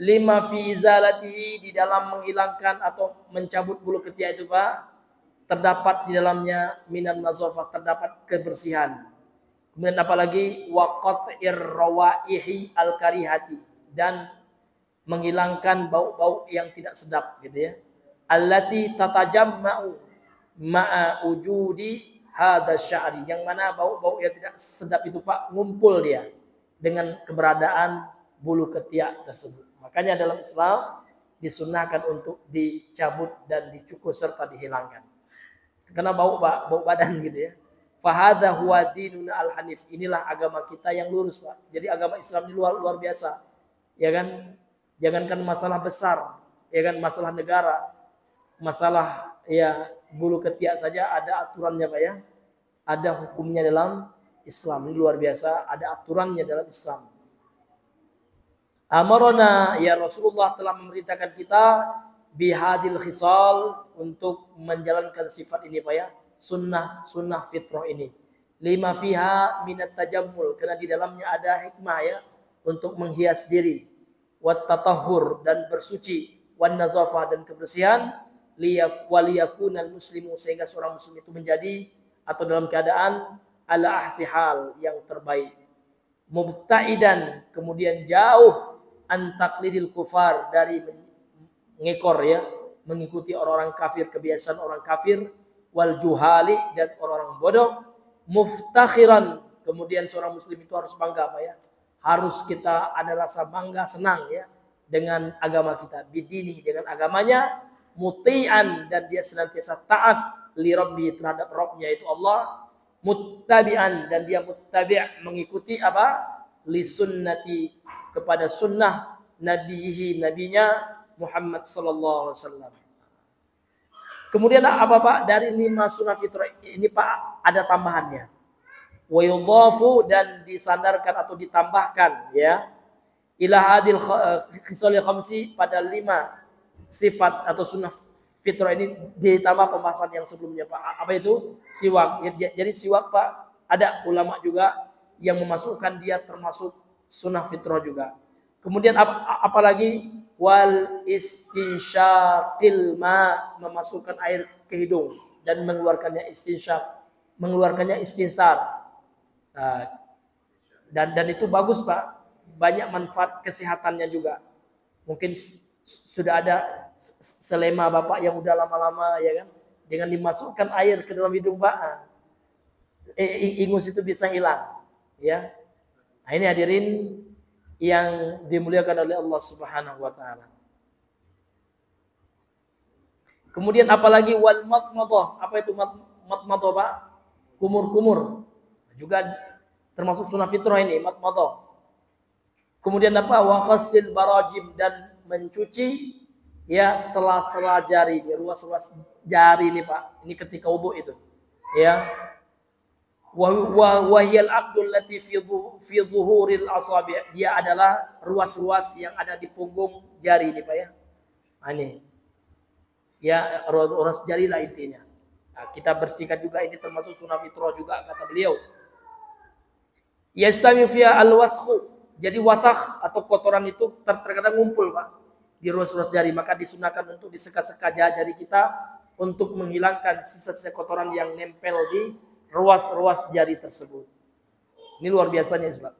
Lima fi izalatihi, di dalam menghilangkan atau mencabut bulu ketiak itu Pak, terdapat di dalamnya minan nazafah, terdapat kebersihan. Kemudian apalagi waqat'ir rawaihi al-karihati, dan menghilangkan bau-bau yang tidak sedap gitu ya. Allati tatajamma'u ma'a wujudi hadza sya'ri, yang mana bau-bau yang tidak sedap itu Pak ngumpul dia dengan keberadaan bulu ketiak tersebut. Makanya dalam Islam disunahkan untuk dicabut dan dicukur serta dihilangkan. Karena bau Pak, bau badan gitu ya. Fahadha huwa dinuna al-hanif. Inilah agama kita yang lurus, Pak. Jadi agama Islam ini luar biasa. Ya kan? Jangankan masalah besar, ya kan, masalah negara, masalah ya bulu ketiak saja ada aturannya, Pak ya. Ada hukumnya dalam Islam. Ini luar biasa, ada aturannya dalam Islam. Amarona, ya Rasulullah telah memerintahkan kita bihadil khisal, untuk menjalankan sifat ini, Pak ya. Sunnah fitrah ini. Lima fiha minat tajammul, karena di dalamnya ada hikmah ya, untuk menghias diri, wat tatahhur, dan bersuci, wan nazafah, dan kebersihan, waliyakunal muslimu, sehingga seorang muslim itu menjadi atau dalam keadaan ala ahsihal, yang terbaik, mubta'idan, kemudian jauh, an taqlidil kufar, dari mengekor ya, mengikuti orang-orang kafir, kebiasaan orang kafir, wal juhali, dan orang-orang bodoh, muftakhiran, kemudian seorang muslim itu harus bangga, Pak ya. Harus kita ada rasa bangga, senang ya dengan agama kita, bidini, dengan agamanya, muti'an, dan dia senantiasa taat li rabbi, terhadap Rabbnya itu Allah, muttabi'an, dan dia muttabi', mengikuti apa? Li sunnati, kepada sunnah nabihi, nabinya Muhammad sallallahu alaihi wasallam. Kemudian apa Pak? Dari 5 sunnah fitrah ini Pak ada tambahannya. Wa yudhafu, dan disandarkan atau ditambahkan ya, ila hadil khisal khamsi, pada 5 sifat atau sunnah fitrah ini ditambah pembahasan yang sebelumnya Pak. Apa itu? Siwak. Jadi siwak Pak, ada ulama juga yang memasukkan dia termasuk sunnah fitrah juga. Kemudian apalagi wal istinsyaqil ma, memasukkan air ke hidung dan mengeluarkannya istinsyaq, mengeluarkannya istinsar. Dan itu bagus Pak, banyak manfaat kesehatannya juga. Mungkin sudah ada selema Bapak yang udah lama-lama ya kan, dengan dimasukkan air ke dalam hidung Pak, ingus itu bisa hilang ya. Nah, ini hadirin yang dimuliakan oleh Allah Subhanahu wa taala. Kemudian apalagi wal madmadah. Apa itu madmadah Pak? Kumur-kumur. Juga termasuk sunnah fitrah ini, madmadah. Kemudian apa? Wa ghaslil barajim, dan mencuci ya sela-sela jari, ya, ruas-ruas jari ini Pak. Ini ketika wudu itu. Ya. Wa hiyal abdul lati fi dhuhuril asabi'. Dia adalah ruas-ruas yang ada di punggung jari ini Pak ya. Nah, ini. Ya, ruas jari lah intinya. Nah, kita bersihkan juga, ini termasuk sunnah fitrah juga kata beliau. Yastami fiha al-wasakhu. Jadi wasakh atau kotoran itu terkadang ngumpul Pak di ruas-ruas jari, maka disunahkan untuk diseka-seka jari kita untuk menghilangkan sisa-sisa kotoran yang nempel di ruas-ruas jari tersebut. Ini luar biasanya Islam.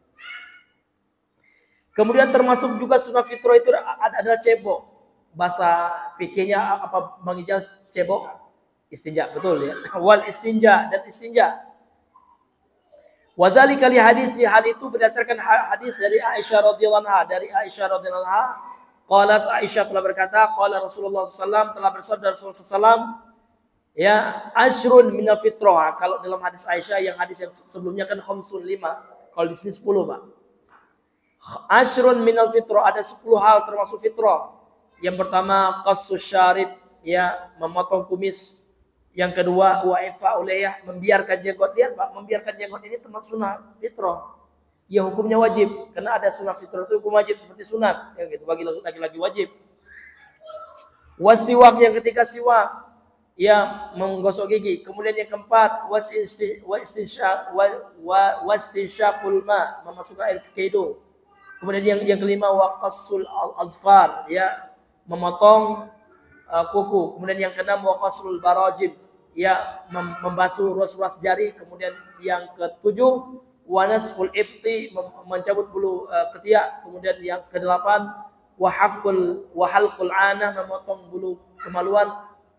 Kemudian termasuk juga sunnah fitrah itu adalah cebok. Bahasa fikihnya apa Bang Ijal? Cebok istinja, betul ya. Wal istinja, dan istinja. Wadzalika li hadis, hal itu berdasarkan hadis dari Aisyah radhiyallahu anha. Dari Aisyah radhiyallahu anha, qalat, Aisyah telah berkata, qala Rasulullah SAW, telah bersabda Rasulullah SAW, ya, asyrun minal fitrah. Kalau dalam hadis Aisyah, yang hadis yang sebelumnya kan khamsun 5, kalau di sini 10 Pak. Asyrun minal fitrah, ada 10 hal termasuk fitrah. Yang pertama qassus syarib, ya, memotong kumis. Yang kedua, wa'ifa uleyah, membiarkan jenggot. Dia Pak, membiarkan jenggot ini termasuk sunnah fitrah. Ya, hukumnya wajib, karena ada sunnah fitrah itu hukum wajib seperti sunat, ya gitu, bagi laki-laki wajib. Wasiwak, yang ketiga siwak, ya, menggosok gigi. Kemudian yang keempat, wastinsyaqul ma, memasukkan air ke hidung. Kemudian yang kelima, waqassul azfar, ya, memotong kuku. Kemudian yang keenam, waqassul barajim, ya, membasuh ruas-ruas jari. Kemudian yang ketujuh, wanasful ibti, mencabut bulu ketiak. Kemudian yang kedelapan, wahalqul anah, memotong bulu kemaluan.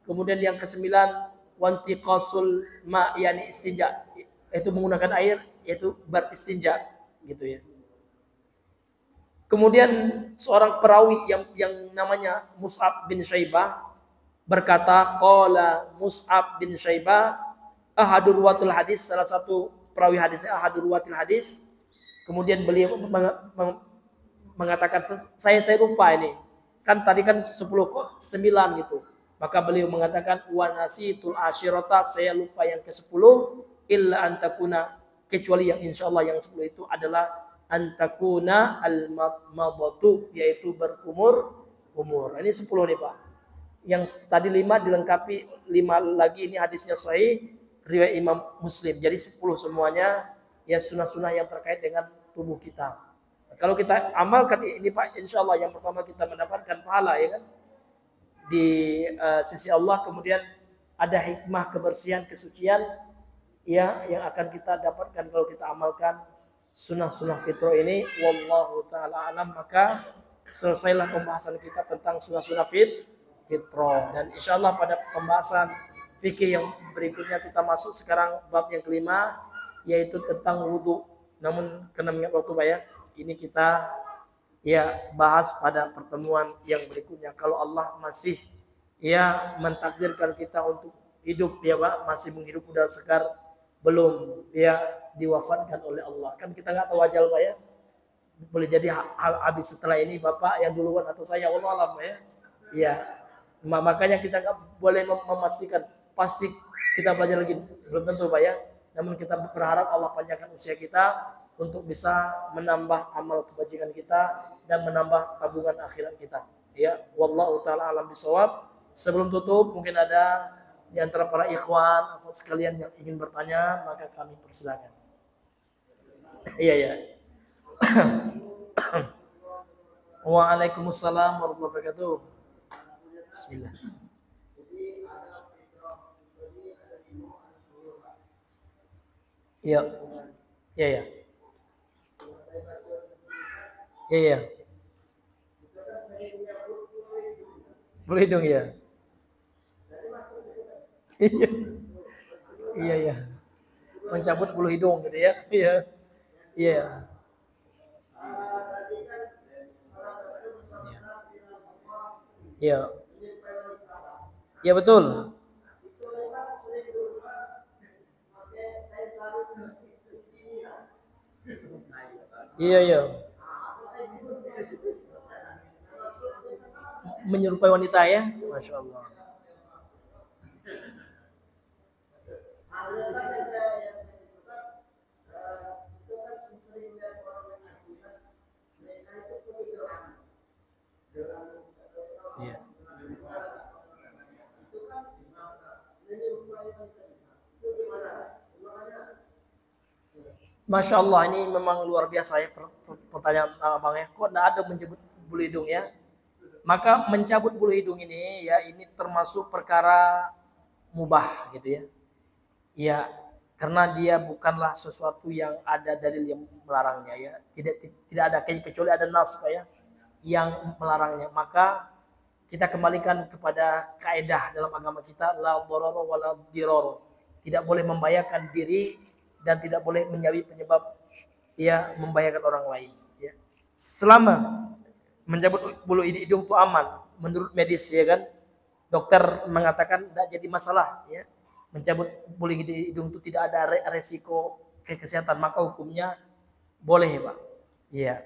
Kemudian yang kesembilan, wantiqasul ma, yakni istinja, itu menggunakan air, yaitu beristinja gitu ya. Kemudian seorang perawi yang namanya Mus'ab bin Syaibah berkata, qala Mus'ab bin Syaibah ahadur ruwatul hadis, salah satu perawi hadisnya ahadur ruwatul hadis. Kemudian beliau mengatakan, saya lupa ini. Kan tadi kan 10 kok 9 gitu. Maka beliau mengatakan, wa nasitul asyirata, saya lupa yang ke-10, illa antakuna, kecuali yang insyaallah yang 10 itu adalah antakuna al-madatu, yaitu berkumur. Ini 10 nih Pak. Yang tadi 5 dilengkapi 5 lagi, ini hadisnya sahih riwayat Imam Muslim. Jadi 10 semuanya ya sunnah-sunnah yang terkait dengan tubuh kita. Nah, kalau kita amalkan ini Pak, insyaallah yang pertama kita mendapatkan pahala ya kan di sisi Allah. Kemudian ada hikmah kebersihan, kesucian ya yang akan kita dapatkan kalau kita amalkan sunnah-sunnah fitrah ini. Wallahu ta'ala alam. Maka selesailah pembahasan kita tentang sunnah-sunnah fitrah, dan insyaallah pada pembahasan fikih yang berikutnya kita masuk sekarang bab yang kelima, yaitu tentang wudu. Namun karena mengingat waktu Pak ya, ini kita ya bahas pada pertemuan yang berikutnya. Kalau Allah masih ya mentakdirkan kita untuk hidup ya Pak, masih menghirup udara segar, belum ya diwafatkan oleh Allah. Kan kita nggak tahu ajal Pak ya. Boleh jadi habis setelah ini Bapak yang duluan atau saya, Allah alam ya. Ya. Makanya kita nggak boleh memastikan pasti kita belajar lagi, belum tentu Pak ya. Namun kita berharap Allah panjangkan usia kita untuk bisa menambah amal kebajikan kita dan menambah tabungan akhirat kita. Ya, wallahu taala alam bisawab. Sebelum tutup, mungkin ada di antara para ikhwan atau sekalian yang ingin bertanya, maka kami persilakan. Iya ya. Waalaikumsalam warahmatullahi wabarakatuh. Bismillah. Iya. Iya ya. Iya ya. Bulu hidung ya. Iya. Iya ya. Mencabut bulu hidung gitu ya. Iya. Iya. Iya. Iya betul. Iya, iya. Menyerupai wanita ya. Masya Allah. Iya. Masya Allah, ini memang luar biasa ya pertanyaan abang ya. Kok tidak ada menyebut bulu hidung ya? Maka mencabut bulu hidung ini ya ini termasuk perkara mubah gitu ya. Ya, karena dia bukanlah sesuatu yang ada dalil yang melarangnya ya. Tidak ada kecuali ada nas Pak ya yang melarangnya. Maka kita kembalikan kepada kaidah dalam agama kita la dharara wa la dirara. Tidak boleh membahayakan diri dan tidak boleh menjadi penyebab ya membahayakan orang lain ya. Selama mencabut bulu hidung itu aman menurut medis ya kan. Dokter mengatakan tidak jadi masalah ya. Mencabut bulu hidung itu tidak ada resiko kesehatan maka hukumnya boleh Pak. Iya.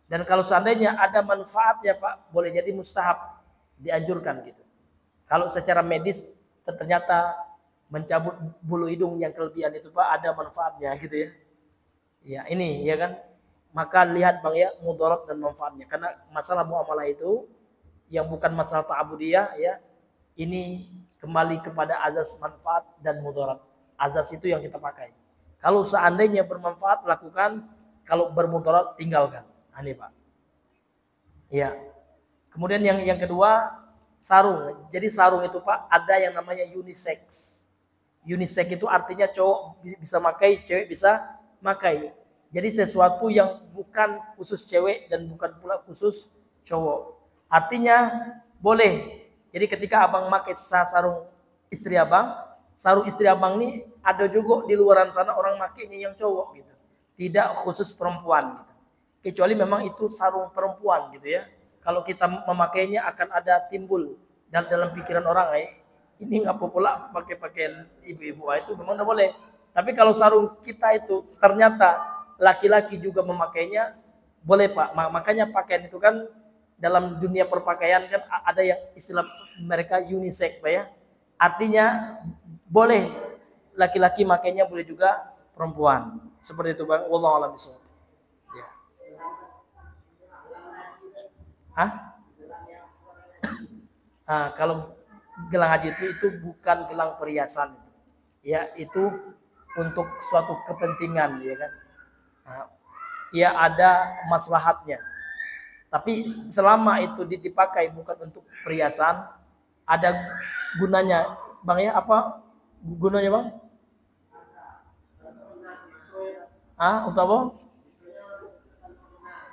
Dan kalau seandainya ada manfaat ya Pak, boleh jadi mustahab, dianjurkan gitu. Kalau secara medis ternyata mencabut bulu hidung yang kelebihan itu Pak ada manfaatnya gitu ya. Ya ini ya kan. Maka lihat Bang ya mudarat dan manfaatnya. Karena masalah muamalah itu yang bukan masalah ta'abudiyah ya, ini kembali kepada azas manfaat dan mudarat. Azas itu yang kita pakai. Kalau seandainya bermanfaat lakukan, kalau bermudarat tinggalkan. Ini Pak. Ya. Kemudian yang kedua sarung. Jadi sarung itu Pak ada yang namanya unisex. Unisex itu artinya cowok bisa pakai, cewek bisa pakai. Jadi sesuatu yang bukan khusus cewek dan bukan pula khusus cowok. Artinya boleh. Jadi ketika abang pakai sarung istri abang, sarung istri abang ini ada juga di luaran sana orang makainya yang cowok gitu. Tidak khusus perempuan gitu. Kecuali memang itu sarung perempuan gitu ya. Kalau kita memakainya akan ada timbul dan dalam pikiran orang ini ngapa pula pakai pakaian ibu-ibu itu memang tidak boleh. Tapi kalau sarung kita itu ternyata laki-laki juga memakainya boleh Pak. Makanya pakaian itu kan dalam dunia perpakaian kan ada yang istilah mereka unisex Pak ya. Artinya boleh laki-laki makainya boleh juga perempuan. Seperti itu Bang. Wallahu a'lam bishawab. Ya. Hah? Nah, kalau gelang haji itu bukan gelang perhiasan. Ya, itu untuk suatu kepentingan ya kan. Nah, ya ada maslahatnya. Tapi selama itu dipakai bukan untuk perhiasan, ada gunanya. Bang ya, apa gunanya Bang? Untuk apa?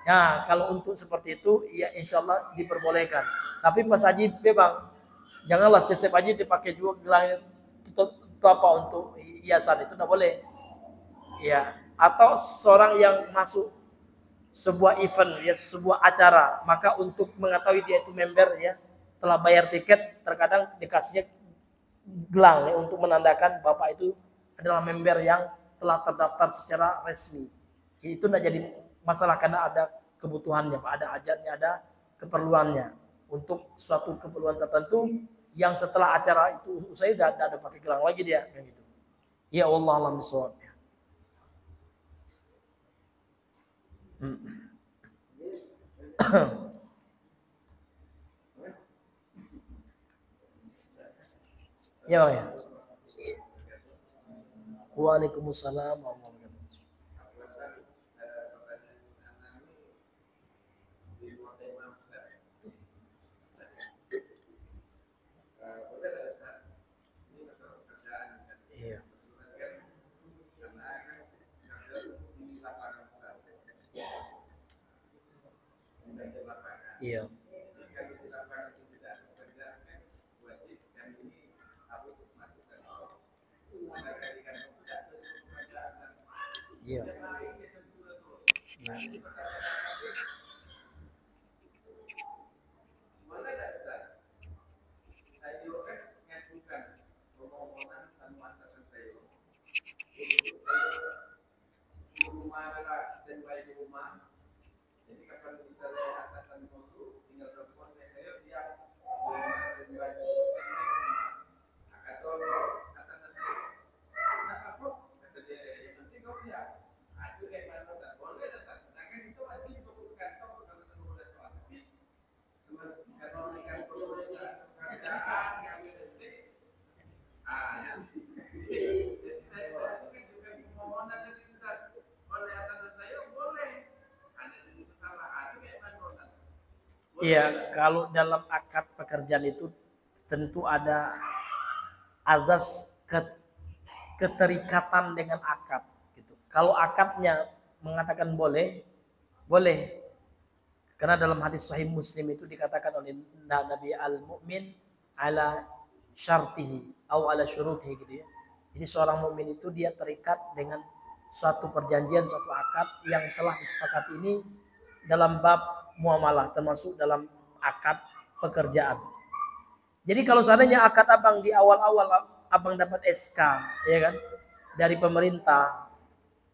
Ya, kalau untuk seperti itu, ya insya Allah diperbolehkan. Tapi pas haji, Bang, janganlah setiap haji dipakai juga gelang itu apa untuk hiasan itu tidak boleh. Ya, atau seorang yang masuk sebuah event ya sebuah acara, maka untuk mengetahui dia itu member ya telah bayar tiket, terkadang dikasihnya gelang ya, untuk menandakan bapak itu adalah member yang telah terdaftar secara resmi. Itu tidak jadi masalah karena ada kebutuhannya Pak, ada hajatnya, ada keperluannya untuk suatu keperluan tertentu yang setelah acara itu usai tidak ada pakai gelang lagi dia kayak gitu. Ya Allah alam bisawab. Ya Bang ya. Waalaikumsalam warahmatullahi wabarakatuh. Iya. Iya. Iya. Nah. Iya, kalau dalam akad pekerjaan itu tentu ada azas keterikatan dengan akad gitu. Kalau akadnya mengatakan boleh, boleh. Karena dalam hadis sahih Muslim itu dikatakan oleh Nabi al-mu'min ala syartihi atau ala syurutihi gitu ya. Jadi seorang mukmin itu dia terikat dengan suatu perjanjian, suatu akad yang telah disepakati ini dalam bab muamalah, termasuk dalam akad pekerjaan. Jadi kalau seandainya akad abang di awal-awal abang dapat SK, ya kan, dari pemerintah,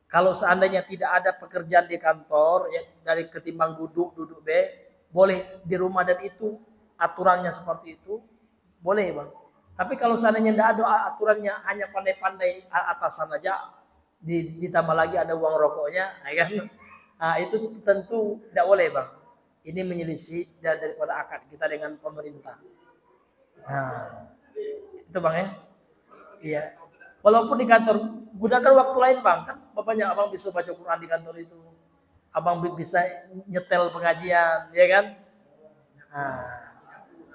kalau seandainya tidak ada pekerjaan di kantor, ya, dari ketimbang duduk B, boleh di rumah dan itu aturannya seperti itu, boleh bang. Tapi kalau seandainya tidak ada aturannya, hanya pandai-pandai atasan aja, ditambah lagi ada uang rokoknya, ya kan? Nah, itu tentu tidak boleh bang. Ini menyelisih daripada akad kita dengan pemerintah. Nah, itu bang ya. Iya. Walaupun di kantor, gunakan waktu lain bang. Kan bapaknya abang bisa baca Quran di kantor itu. Abang bisa nyetel pengajian, ya kan? Nah,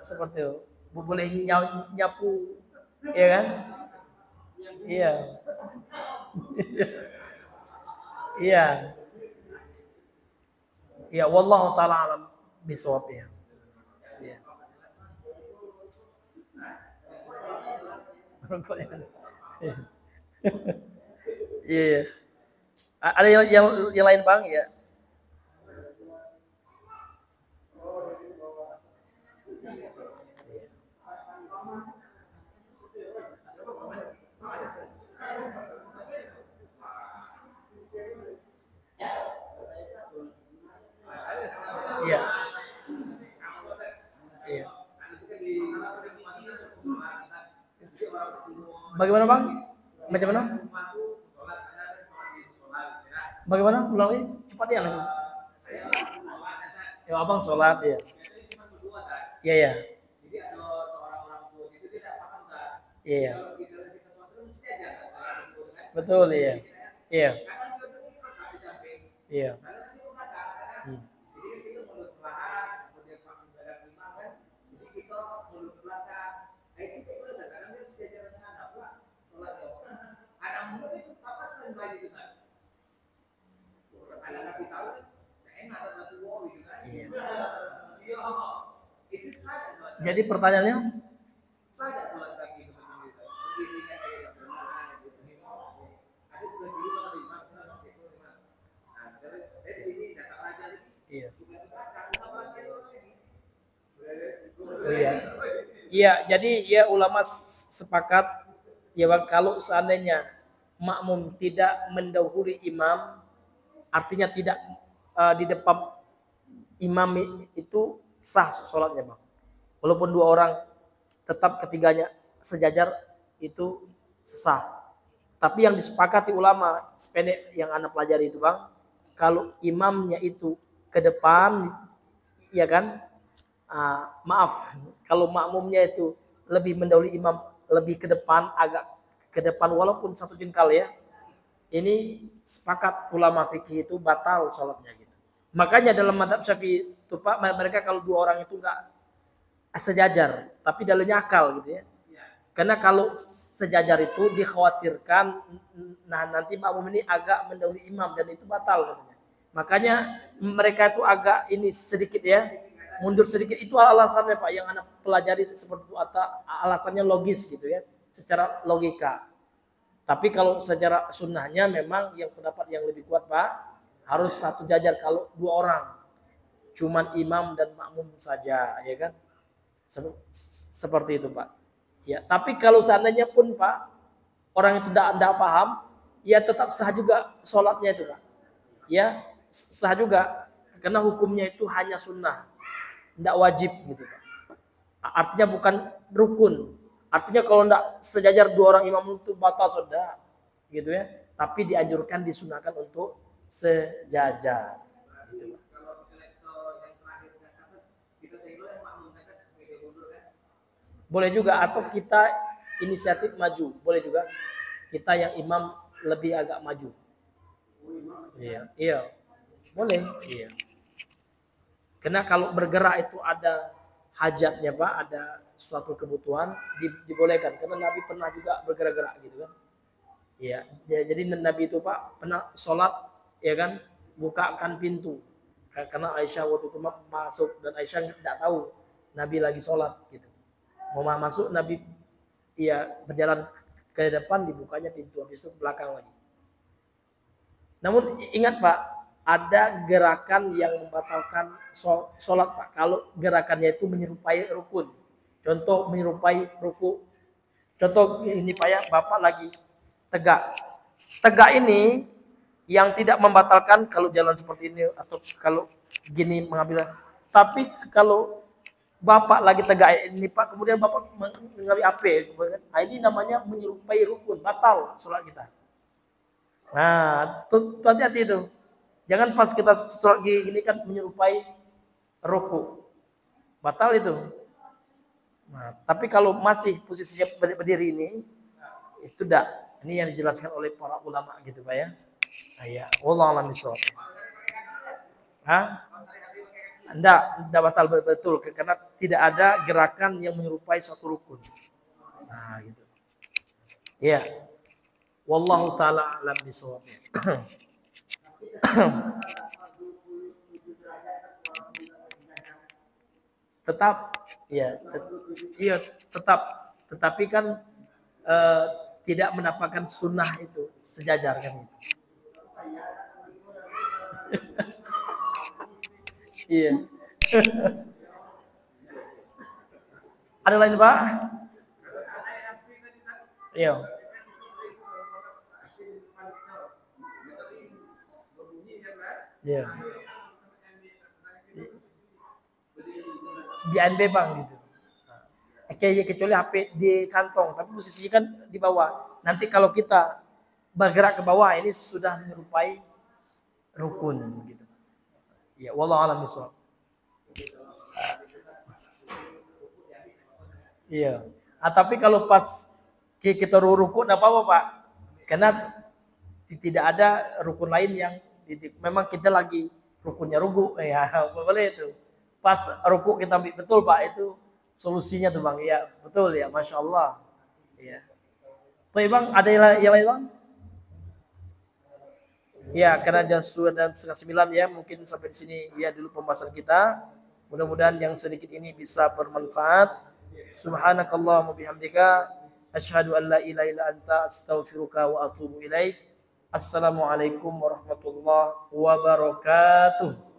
seperti itu. Boleh nyapu, ya kan? Iya. Iya. Ya, wallahu taala alam bisawab ya. Iya. Iya. Ada yang lain bang ya? Iya. Iya. Bagaimana bang? Macam mana? Bagaimana? Ulang lagi? Cepat ya lagi. Ya abang sholat ya. Iya ya. Iya. Betul ya. Iya. Iya. Jadi pertanyaannya, iya. Iya. Iya, jadi ya ulama sepakat ya bang, kalau seandainya makmum tidak mendahului imam, artinya tidak di depan imam itu sah sholatnya bang. Walaupun dua orang tetap ketiganya sejajar itu sah. Tapi yang disepakati ulama sependek yang anak pelajari itu bang, kalau imamnya itu ke depan, ya kan, maaf, kalau makmumnya itu lebih mendahului imam, lebih ke depan, agak ke depan walaupun satu jengkal ya, ini sepakat ulama fikih itu batal sholatnya gitu. Makanya dalam madhab Syafi'i itu pak, mereka kalau dua orang itu enggak sejajar, tapi dalilnya akal gitu ya. Karena kalau sejajar itu dikhawatirkan, nah nanti makmum ini agak mendahului imam dan itu batal katanya. Makanya mereka itu agak ini sedikit ya, mundur sedikit. Itu alasannya pak, yang anak pelajari seperti itu, atau alasannya logis gitu ya, secara logika. Tapi kalau secara sunnahnya memang yang pendapat yang lebih kuat pak, harus satu jajar kalau dua orang, cuman imam dan makmum saja, ya kan? Seperti itu pak. Ya, tapi kalau seandainya pun pak, orang itu tidak paham, ya tetap sah juga sholatnya itu pak. Ya, sah juga, karena hukumnya itu hanya sunnah, tidak wajib gitu pak. Artinya bukan rukun. Artinya kalau tidak sejajar dua orang imam itu batal sudah, gitu ya. Tapi dianjurkan, disunahkan untuk sejajar. Gitu, pak. Boleh juga, atau kita inisiatif maju, boleh juga. Kita yang imam lebih agak maju. Iya, iya. Boleh, iya. Karena kalau bergerak itu ada hajatnya Pak, ada suatu kebutuhan dibolehkan. Karena Nabi pernah juga bergerak-gerak gitu kan. Iya, jadi Nabi itu Pak pernah sholat ya kan, bukakan pintu. Karena Aisyah waktu itu masuk dan Aisyah tidak tahu Nabi lagi sholat gitu. Mau masuk Nabi ya berjalan ke depan, dibukanya pintu, habis itu ke belakang lagi. Namun ingat Pak, ada gerakan yang membatalkan sholat Pak. Kalau gerakannya itu menyerupai rukun. Contoh menyerupai ruku. Contoh ini Pak ya, Bapak lagi tegak. Tegak ini yang tidak membatalkan kalau jalan seperti ini atau kalau gini mengambil. Tapi kalau Bapak lagi tegak ini Pak, kemudian Bapak mengambil AP, ini namanya menyerupai rukun, batal sholat kita. Nah, hati-hati itu. Jangan pas kita sholat gini kan menyerupai ruku. Batal itu. Nah, tapi kalau masih posisinya berdiri ini, itu dah. Ini yang dijelaskan oleh para ulama gitu Pak ya. Nah, ya, wallahu a'lam bishawab. Hah? Enggak batal betul karena tidak ada gerakan yang menyerupai suatu rukun. Nah, gitu. Ya. Wallahu taala alam bishawab. Tetap ya, iya tetap, tetapi kan tidak mendapatkan sunnah itu sejajar kan itu. Iya. Ada lain Pak? Iya. Iya. Di ANB Bang gitu. Kecuali HP di kantong, tapi posisinya kan di bawah. Nanti kalau kita bergerak ke bawah ini sudah menyerupai rukun gitu. Ya, wallahu a'lam bishawab. Iya. Tapi kalau pas kita ruku enggak apa-apa, Pak. Karena tidak ada rukun lain yang memang kita lagi rukunnya ruku ya, boleh itu. Pas ruku kita ambil betul, Pak, itu solusinya tuh, Bang. Iya, betul ya, Masya Allah. Iya. Baik, Bang, ada yang lain, Bang? Ya, karena sudah 8:30 ya, mungkin sampai di sini ya dulu pembahasan kita. Mudah-mudahan yang sedikit ini bisa bermanfaat. Subhanakallahumma bihamdika asyhadu an la ilaha illa anta astaghfiruka wa atubu ilaik. Assalamualaikum warahmatullahi wabarakatuh.